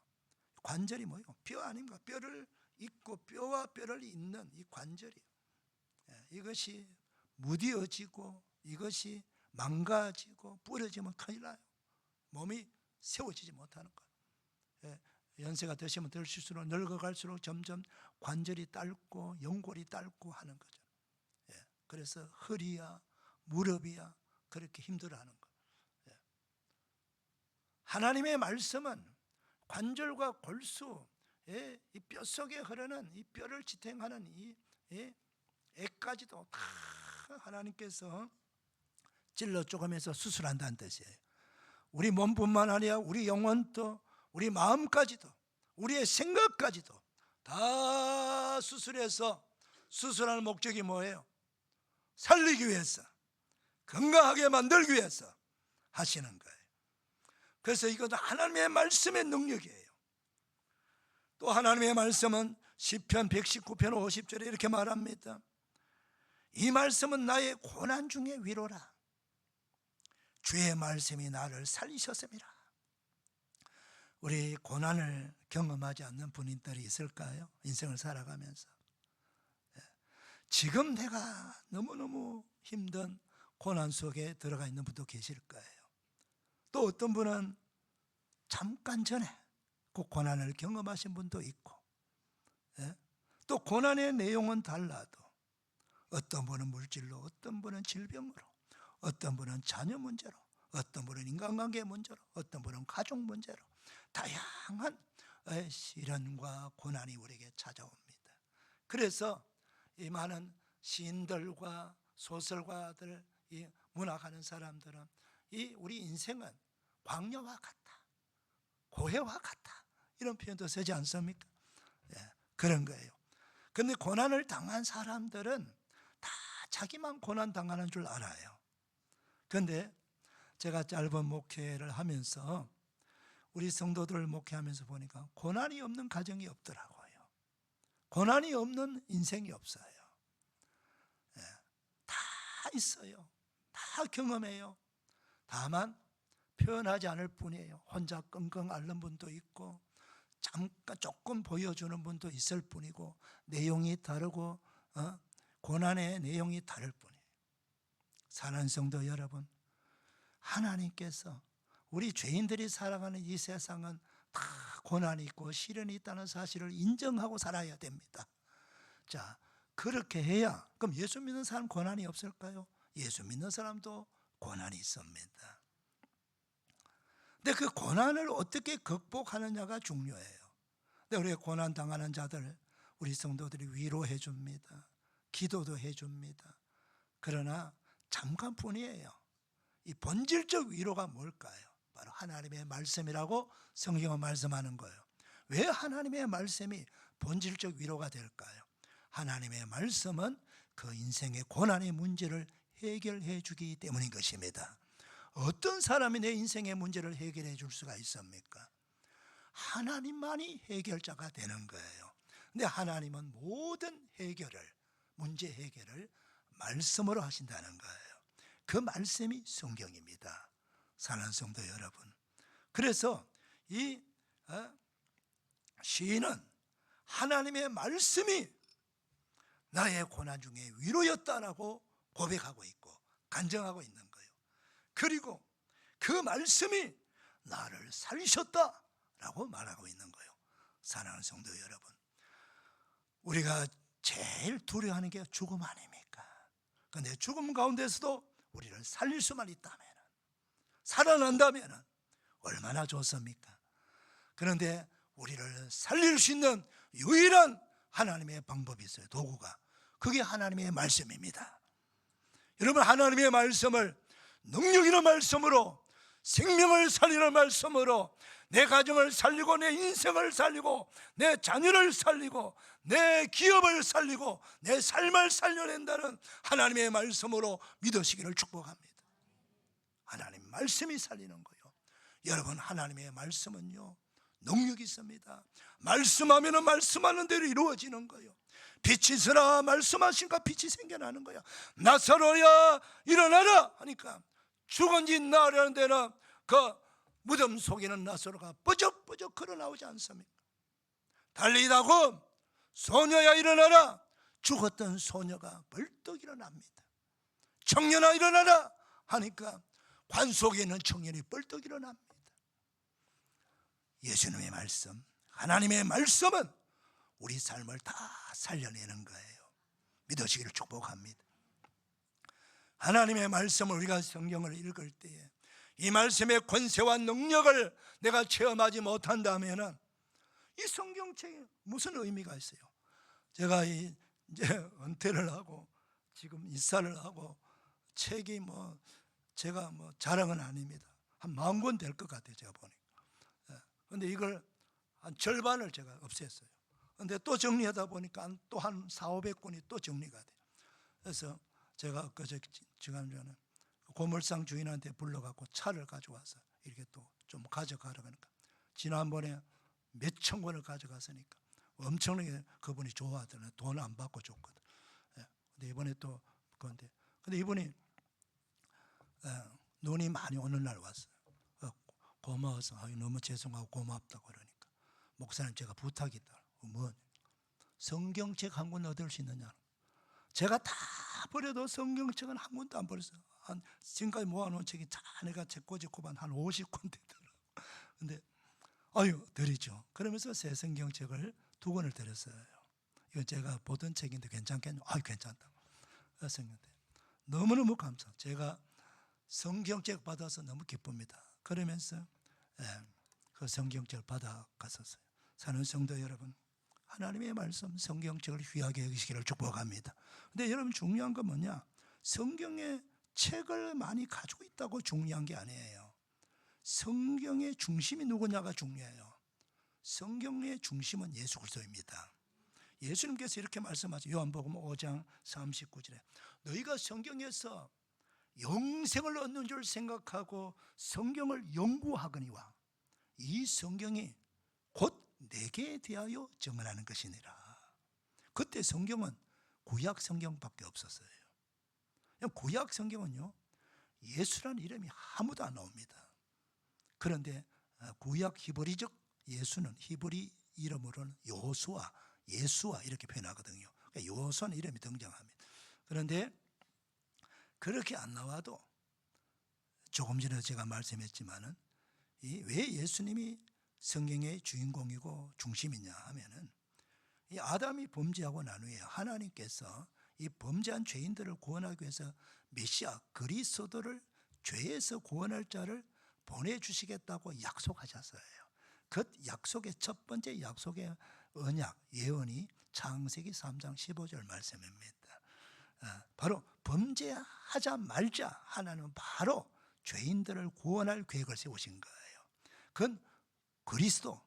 관절이 뭐예요? 뼈 아닙니까? 뼈를 잇고 뼈와 뼈를 잇는 이 관절이에요. 이것이 무뎌지고 이것이 망가지고 부러지면 큰일 나요. 몸이 세워지지 못하는 거예요. 연세가 드시면 드실수록 늙어갈수록 점점 관절이 닳고 연골이 닳고 하는 거죠. 그래서 허리야 무릎이야 그렇게 힘들어하는 거. 하나님의 말씀은 관절과 골수, 이 뼛속에 흐르는 이 뼈를 지탱하는 이 애까지도 다 하나님께서 찔러 쪼개면서 수술한다는 뜻이에요. 우리 몸뿐만 아니라 우리 영혼도, 우리 마음까지도, 우리의 생각까지도 다 수술해서, 수술하는 목적이 뭐예요? 살리기 위해서, 건강하게 만들기 위해서 하시는 거예요. 그래서 이것도 하나님의 말씀의 능력이에요. 또 하나님의 말씀은 시편 119편 50절에 이렇게 말합니다. 이 말씀은 나의 고난 중의 위로라. 주의 말씀이 나를 살리셨습니다. 우리 고난을 경험하지 않는 분들이 있을까요? 인생을 살아가면서 지금 내가 너무너무 힘든 고난 속에 들어가 있는 분도 계실 거예요. 또 어떤 분은 잠깐 전에 그 고난을 경험하신 분도 있고, 또 고난의 내용은 달라도 어떤 분은 물질로, 어떤 분은 질병으로, 어떤 분은 자녀 문제로, 어떤 분은 인간관계 문제로, 어떤 분은 가족 문제로 다양한 시련과 고난이 우리에게 찾아옵니다. 그래서 이 많은 시인들과 소설가들, 이 문학하는 사람들은 이 우리 인생은 광야와 같다, 고해와 같다, 이런 표현도 쓰지 않습니까? 그런 거예요. 근데 고난을 당한 사람들은 다 자기만 고난 당하는 줄 알아요. 근데 제가 짧은 목회를 하면서 우리 성도들을 목회하면서 보니까 고난이 없는 가정이 없더라고요. 고난이 없는 인생이 없어요. 다 있어요. 다 경험해요. 다만 표현하지 않을 뿐이에요. 혼자 끙끙 앓는 분도 있고, 잠깐 조금 보여주는 분도 있을 뿐이고, 내용이 다르고 고난의 내용이 다를 뿐이에요. 사랑하는 성도 여러분, 하나님께서 우리 죄인들이 살아가는 이 세상은 다 고난이 있고 시련이 있다는 사실을 인정하고 살아야 됩니다. 자, 그렇게 해야, 그럼 예수 믿는 사람 고난이 없을까요? 예수 믿는 사람도 고난이 있습니다. 근데 그 고난을 어떻게 극복하느냐가 중요해요. 근데 우리 고난 당하는 자들, 우리 성도들이 위로해 줍니다. 기도도 해 줍니다. 그러나 잠깐뿐이에요. 이 본질적 위로가 뭘까요? 바로 하나님의 말씀이라고 성경은 말씀하는 거예요. 왜 하나님의 말씀이 본질적 위로가 될까요? 하나님의 말씀은 그 인생의 고난의 문제를 해결해 주기 때문인 것입니다. 어떤 사람이 내 인생의 문제를 해결해 줄 수가 있습니까? 하나님만이 해결자가 되는 거예요. 근데 하나님은 모든 해결을, 문제 해결을 말씀으로 하신다는 거예요. 그 말씀이 성경입니다. 사랑하는 성도 여러분, 그래서 이 시인은 하나님의 말씀이 나의 고난 중에 위로였다라고 고백하고 있고 간증하고 있는 거예요. 그리고 그 말씀이 나를 살리셨다라고 말하고 있는 거예요. 사랑하는 성도 여러분, 우리가 제일 두려워하는 게 죽음 아닙니까? 그런데 죽음 가운데서도 우리를 살릴 수만 있다면, 살아난다면 얼마나 좋습니까? 그런데 우리를 살릴 수 있는 유일한 하나님의 방법이 있어요. 도구가. 그게 하나님의 말씀입니다. 여러분, 하나님의 말씀을 능력 있는 말씀으로, 생명을 살리는 말씀으로 내 가정을 살리고 내 인생을 살리고 내 자녀를 살리고 내 기업을 살리고 내 삶을 살려낸다는 하나님의 말씀으로 믿으시기를 축복합니다. 하나님 말씀이 살리는 거예요. 여러분, 하나님의 말씀은요 능력이 있습니다. 말씀하면 말씀하는 대로 이루어지는 거예요. 빛이 있으라 말씀하시니까 빛이 생겨나는 거야. 나사로야 일어나라 하니까 죽은 지 나으려는 데는 그 무덤 속에는 나사로가 뻐적뻐적 걸어 나오지 않습니까? 달리다고 소녀야 일어나라, 죽었던 소녀가 벌떡 일어납니다. 청년아 일어나라 하니까 관 속에 있는 청년이 벌떡 일어납니다. 예수님의 말씀, 하나님의 말씀은 우리 삶을 다 살려내는 거예요. 믿으시기를 축복합니다. 하나님의 말씀을 우리가 성경을 읽을 때에 이 말씀의 권세와 능력을 내가 체험하지 못한다면은 이 성경책에 무슨 의미가 있어요? 제가 이제 은퇴를 하고 지금 입사를 하고 책이 제가 자랑은 아닙니다. 한 10,000권 될 것 같아요, 제가 보니까. 근데 이걸 한 절반을 제가 없앴어요. 근데 또 정리하다 보니까 또 한 400~500권이 또 정리가 돼요. 그래서 제가 그저 지난주에는 고물상 주인한테 불러갖고 차를 가져와서 이렇게 또 좀 가져가라 그러니까 지난번에 몇천 권을 가져갔으니까 엄청나게 그분이 좋아하더라고요. 돈 안 받고 줬거든. 근데 이번에 또 그런데 근데 이분이 눈이 많이 오는 날 왔어요. 고마워서 너무 죄송하고 고맙다고 그러니까 목사님 제가 부탁이 있다. 뭐 성경책 한 권 얻을 수 있느냐? 제가 다 버려도 성경책은 한 권도 안 버렸어요. 지금까지 모아놓은 책이 자네가 제 꼬집고만 한 50권 되더라고요. 근데 드리죠. 그러면서 새 성경책을 2권을 드렸어요. 이건 제가 보던 책인데 괜찮겠냐? 괜찮다. 성경책 너무너무 감사. 제가 성경책 받아서 너무 기쁩니다. 그러면서 그 성경책을 받아갔었어요. 사는 성도 여러분, 하나님의 말씀 성경책을 귀하게 여기시기를 축복합니다. 근데 여러분 중요한 건 뭐냐? 성경의 책을 많이 가지고 있다고 중요한 게 아니에요. 성경의 중심이 누구냐가 중요해요. 성경의 중심은 예수 그리스도입니다. 예수님께서 이렇게 말씀하죠. 요한복음 5장 39절에 너희가 성경에서 영생을 얻는 줄 생각하고 성경을 연구하거니와 이 성경이 곧 내게 대하여 증언하는 것이니라. 그때 성경은 구약 성경밖에 없었어요. 구약 성경은요 예수라는 이름이 아무도 안 나옵니다. 그런데 구약 히브리적 예수는 히브리 이름으로는 여호수아, 예수아 이렇게 표현하거든요. 그러니까 여호수아는 이름이 등장합니다. 그런데 그렇게 안 나와도 조금 전에 제가 말씀했지만은 왜 예수님이 성경의 주인공이고 중심이냐 하면은 이 아담이 범죄하고 난 후에 하나님께서 이 범죄한 죄인들을 구원하기 위해서 메시아 그리스도를 죄에서 구원할 자를 보내주시겠다고 약속하셨어요. 그 약속의 첫 번째 약속의 언약 예언이 창세기 3장 15절 말씀입니다. 바로 범죄하자 말자 하나님은 바로 죄인들을 구원할 계획을 세우신 거예요. 그건 그리스도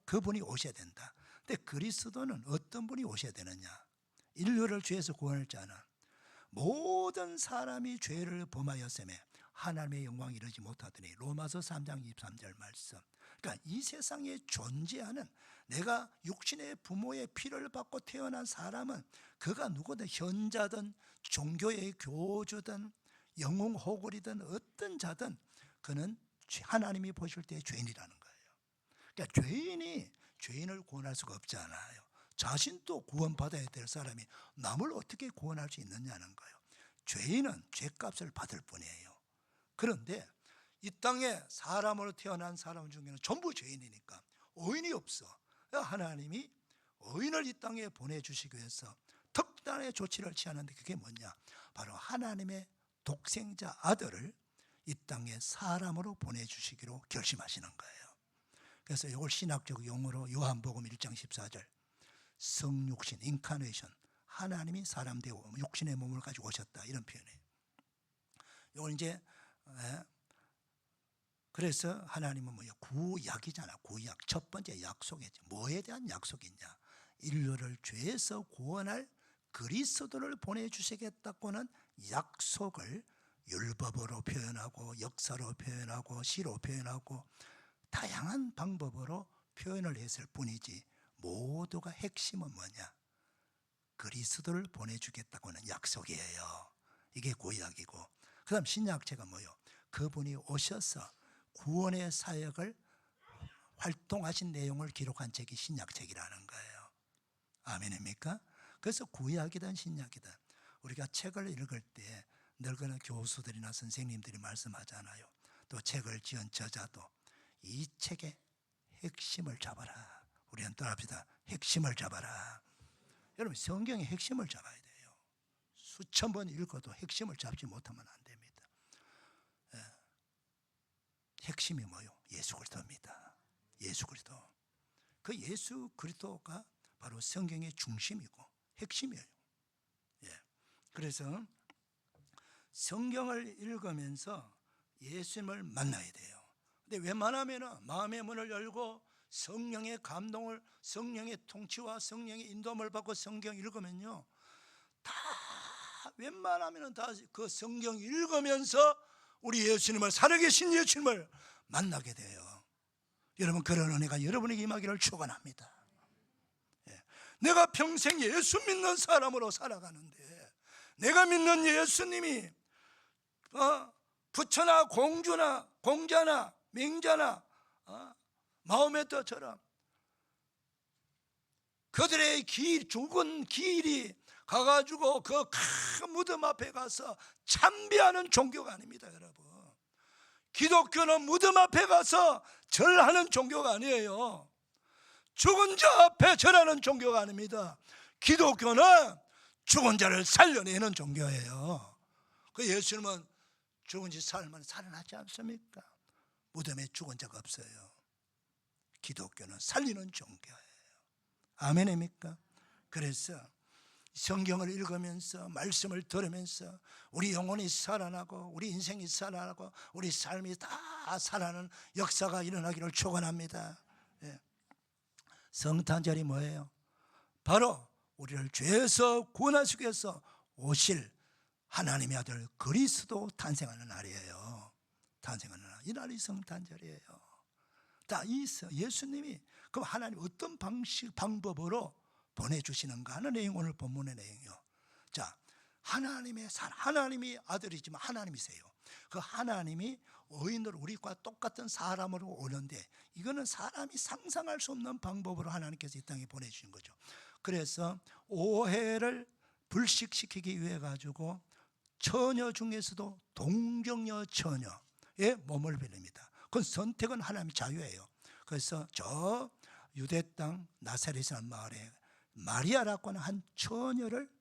그분이 오셔야 된다. 근데 그리스도는 어떤 분이 오셔야 되느냐? 인류를 죄에서 구원할 자는 모든 사람이 죄를 범하였음에 하나님의 영광이 이르지 못하더니 로마서 3장 23절 말씀. 그러니까 이 세상에 존재하는 내가 육신의 부모의 피를 받고 태어난 사람은 그가 누구든 현자든 종교의 교주든 영웅 호굴이든 어떤 자든 그는 하나님이 보실 때 죄인이라는 거예요. 그러니까 죄인이 죄인을 구원할 수가 없잖아요. 자신도 구원받아야 될 사람이 남을 어떻게 구원할 수 있느냐는 거예요. 죄인은 죄값을 받을 뿐이에요. 그런데 이 땅에 사람으로 태어난 사람 중에는 전부 죄인이니까 의인이 없어. 하나님이 의인을 이 땅에 보내주시기 위해서 특단의 조치를 취하는데 그게 뭐냐? 바로 하나님의 독생자 아들을 이 땅에 사람으로 보내주시기로 결심하시는 거예요. 그래서 이걸 신학적 용어로 요한복음 1장 14절 성육신, 인카네이션, 하나님이 사람 되고 육신의 몸을 가지고 오셨다 이런 표현이에요. 이걸 이제 그래서 하나님은 뭐야? 구약이잖아. 구약 첫 번째 약속이지. 뭐에 대한 약속이냐? 인류를 죄에서 구원할 그리스도를 보내주시겠다고는 약속을 율법으로 표현하고 역사로 표현하고 시로 표현하고 다양한 방법으로 표현을 했을 뿐이지 모두가 핵심은 뭐냐? 그리스도를 보내주겠다고는 약속이에요. 이게 구약이고 그 다음 신약체가 뭐예요? 그분이 오셔서 구원의 사역을 활동하신 내용을 기록한 책이 신약책이라는 거예요. 아멘입니까? 그래서 구약이든 신약이든 우리가 책을 읽을 때 늙은 교수들이나 선생님들이 말씀하잖아요. 또 책을 지은 저자도 이 책의 핵심을 잡아라. 우리는 따라합시다. 핵심을 잡아라. 여러분 성경의 핵심을 잡아야 돼요. 수천 번 읽어도 핵심을 잡지 못하면 안 됩니다. 예. 핵심이 뭐요? 예수 그리스도입니다. 예수 그리스도. 그 예수 그리스도가 바로 성경의 중심이고 핵심이에요. 예. 그래서 성경을 읽으면서 예수님을 만나야 돼요. 근데 웬만하면 마음의 문을 열고 성령의 감동을, 성령의 통치와 성령의 인도함을 받고 성경 읽으면요, 다 웬만하면 다 그 성경 읽으면서 우리 예수님을, 살아계신 예수님을 만나게 돼요. 여러분, 그런 은혜가 여러분에게 임하기를 축원합니다. 예. 내가 평생 예수 믿는 사람으로 살아가는데, 내가 믿는 예수님이 부처나 공주나 공자나 맹자나 마호메트처럼 그들의 죽은 길이 가가지고 그 큰 무덤 앞에 가서 참배하는 종교가 아닙니다, 여러분. 기독교는 무덤 앞에 가서 절하는 종교가 아니에요. 죽은 자 앞에 절하는 종교가 아닙니다. 기독교는 죽은 자를 살려내는 종교예요. 그 예수님은 죽은 지 살면 살아나지 않습니까? 무덤에 죽은 자가 없어요. 기독교는 살리는 종교예요. 아멘입니까? 그래서 성경을 읽으면서 말씀을 들으면서 우리 영혼이 살아나고 우리 인생이 살아나고 우리 삶이 다 살아나는 역사가 일어나기를 축원합니다. 예. 성탄절이 뭐예요? 바로 우리를 죄에서 구원하시기 위해서 오실 하나님의 아들 그리스도 탄생하는 날이에요. 탄생하는 날. 이 날이 성탄절이에요. 자, 이 예수님이 그럼 하나님 어떤 방법으로 보내주시는가 하는 내용, 오늘 본문의 내용이요. 자, 하나님이 아들이지만 하나님이세요. 그 하나님이 의인으로 우리과 똑같은 사람으로 오는데, 이거는 사람이 상상할 수 없는 방법으로 하나님께서 이 땅에 보내주신 거죠. 그래서 오해를 불식시키기 위해 가지고 처녀 중에서도 동정녀 처녀의 몸을 빌립니다. 그건 선택은 하나님의 자유예요. 그래서 저 유대 땅 나사렛이라는 마을에 마리아라고 하는 한 처녀를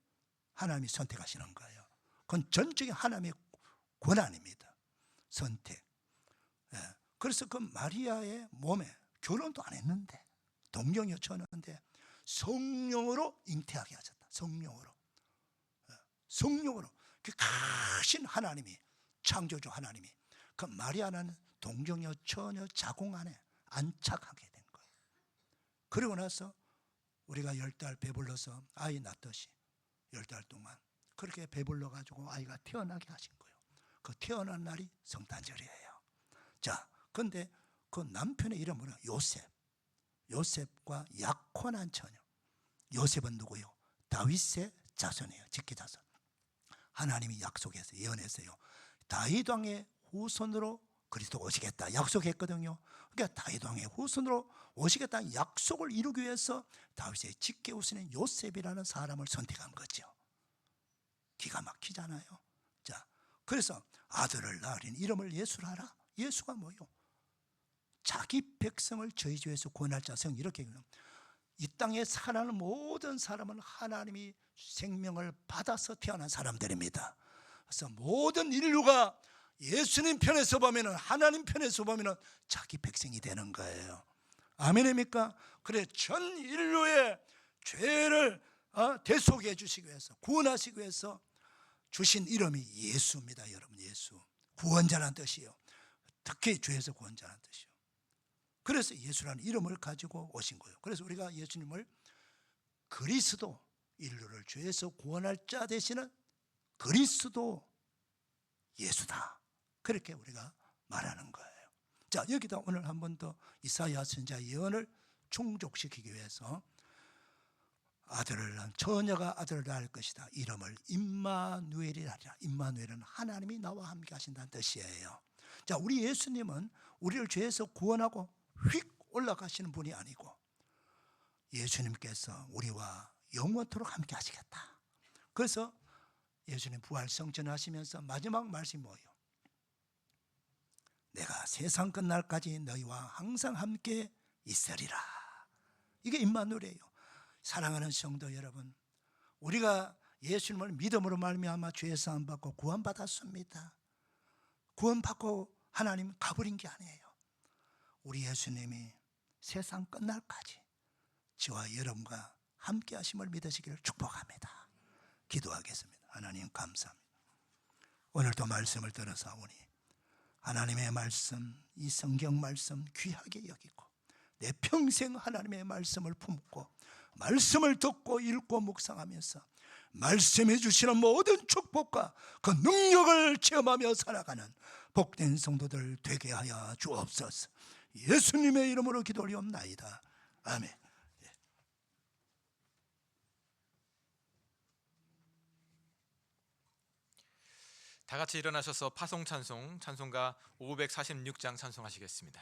하나님이 선택하시는 거예요. 그건 전적인 하나님의 권한입니다. 선택. 예. 그래서 그 마리아의 몸에 결혼도 안 했는데, 동정녀 처녀인데 성령으로 잉태하게 하셨다. 성령으로. 예. 성령으로. 그 크신 하나님이, 창조주 하나님이 그 마리아라는 동정녀 처녀 자궁 안에 안착하게 된 거예요. 그리고 나서 우리가 10달 배불러서 아이 낳듯이 10달 동안 그렇게 배불러 가지고 아이가 태어나게 하신 거예요. 그 태어난 날이 성탄절이에요. 자, 근데 그 남편의 이름은 요셉. 요셉과 약혼한 처녀. 요셉은 누구요? 다윗의 자손이에요. 직계 자손. 하나님이 약속해서 예언했어요. 다윗 왕의 후손으로 그리스도가 오시겠다 약속했거든요. 그러니까 다윗 왕의 후손으로 오시겠다는 약속을 이루기 위해서 다윗의 직계 후손인 요셉이라는 사람을 선택한 거죠. 기가 막히잖아요. 자, 그래서 아들을 낳으린 이름을 예수라 하라. 예수가 뭐요? 자기 백성을 저희 죄에서 구원할 자성, 이렇게 이 땅에 살아가는 모든 사람은 하나님이 생명을 받아서 태어난 사람들입니다. 그래서 모든 인류가 예수님 편에서 보면은, 하나님 편에서 보면은 자기 백성이 되는 거예요. 아멘입니까? 그래, 전 인류의 죄를 대속해 주시기 위해서, 구원하시기 위해서 주신 이름이 예수입니다. 여러분, 예수. 구원자라는 뜻이요. 특히 죄에서 구원자라는 뜻이요. 그래서 예수라는 이름을 가지고 오신 거예요. 그래서 우리가 예수님을 그리스도, 인류를 죄에서 구원할 자 되시는 그리스도 예수다, 그렇게 우리가 말하는 거예요. 자, 여기다 오늘 한 번 더 이사야 선지자 예언을 충족시키기 위해서 처녀가 아들을 낳을 것이다. 이름을 임마누엘이라 하리라. 임마누엘은 하나님이 나와 함께 하신다는 뜻이에요. 자, 우리 예수님은 우리를 죄에서 구원하고 휙 올라가시는 분이 아니고, 예수님께서 우리와 영원토록 함께 하시겠다. 그래서 예수님 부활 성전하시면서 마지막 말씀이 뭐예요? 내가 세상 끝날까지 너희와 항상 함께 있으리라. 이게 임마누엘이에요. 사랑하는 성도 여러분, 우리가 예수님을 믿음으로 말미암아 죄 사함 받고 구원받았습니다. 구원받고 하나님 가버린 게 아니에요. 우리 예수님이 세상 끝날까지 저와 여러분과 함께 하심을 믿으시기를 축복합니다. 기도하겠습니다. 하나님 감사합니다. 오늘도 말씀을 들어서 오니 하나님의 말씀, 이 성경 말씀 귀하게 여기고 내 평생 하나님의 말씀을 품고 말씀을 듣고 읽고 묵상하면서 말씀해 주시는 모든 축복과 그 능력을 체험하며 살아가는 복된 성도들 되게 하여 주옵소서. 예수님의 이름으로 기도 올리옵나이다. 아멘. 다 같이 일어나셔서 파송 찬송, 찬송가 546장 찬송하시겠습니다.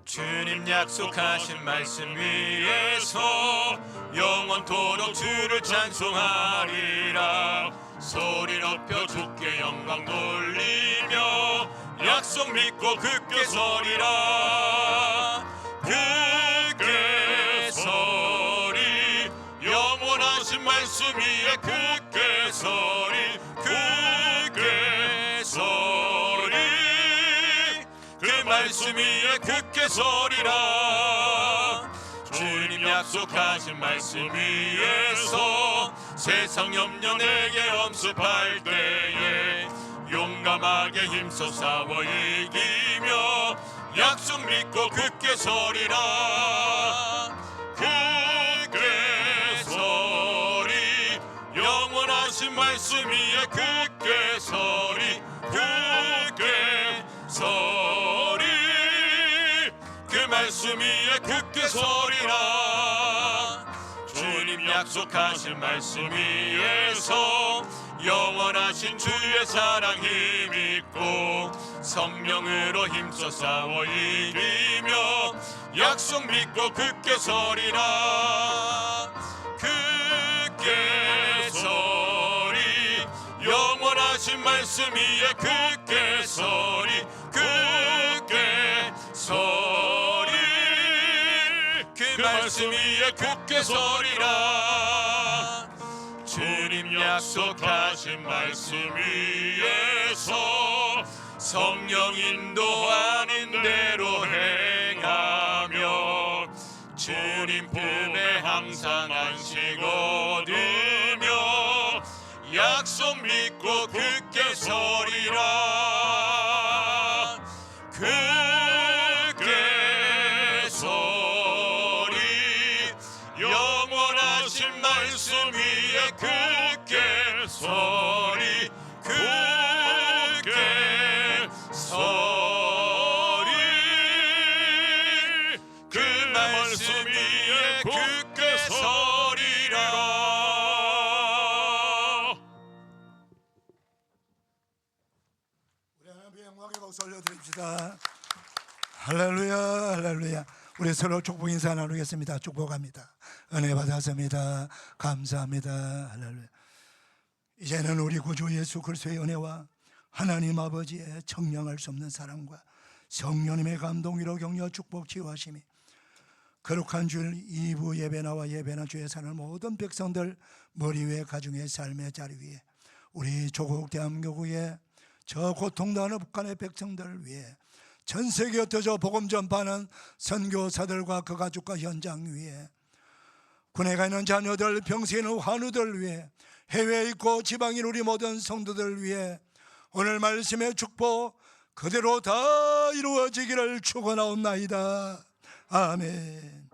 주님 약속하신 말씀 위에서 영원토록 주를 찬송하리라. 소리 높여 주께 영광 돌리며 약속 믿고 굳게 서리라. 굳게 서리 영원하신 말씀 위에 굳게 서리. 굳게 서리 그 말씀 위에 굳게 서리라. 주님 약속하신 말씀 위에서 세상 염려 내게 엄습할 때에 용감하게 힘써 싸워 이기며 약속 믿고 굳게 서리라. 굳게 서리 영원하신 말씀 위에 굳게 서리. 굳게 서리 그 말씀 위에 굳게 서리라. 주님 약속하신 말씀 위에서 영원하신 주의 사랑 힘입고 성령으로 힘써 싸워 이기며 약속 믿고 굳게 서리라. 굳게 서리 영원하신 말씀 위에 굳게 서리. 굳게 서리 그 말씀 위에 굳게 서리라. 주님 약속하신 말씀 위에서 성령 인도하는 대로 행하며 주님 품에 항상 안식 얻으며 약속 믿고 굳게 서리라. 굳게 서리 영원하신 말씀 위에 굳게 서리. 굳게 서리 그 말씀 위에 굳게 서리라. 우리 하나님의 영광의 박수 올려드립시다. 할렐루야, 할렐루야. 우리 서로 축복 인사 나누겠습니다. 축복합니다. 은혜 받았습니다. 감사합니다. 할렐루야. 이제는 우리 구주 예수 그리스도의 은혜와 하나님 아버지의 청량할 수 없는 사랑과 성령님의 감동으로 격려 축복 치유하심이 거룩한 주일 2부 예배나와 예배나 주에 사는 모든 백성들 머리 위에 가정의 삶의 자리 위에 우리 조국 대한민국의 저 고통당하는 북한의 백성들을 위해 전 세계에 흩어져 복음 전파하는 선교사들과 그 가족과 현장 위에 군에 가 있는 자녀들, 병세에 있는 환우들 위해 해외에 있고 지방에 있는 우리 모든 성도들 위해 오늘 말씀의 축복 그대로 다 이루어지기를 축원하옵나이다. 아멘.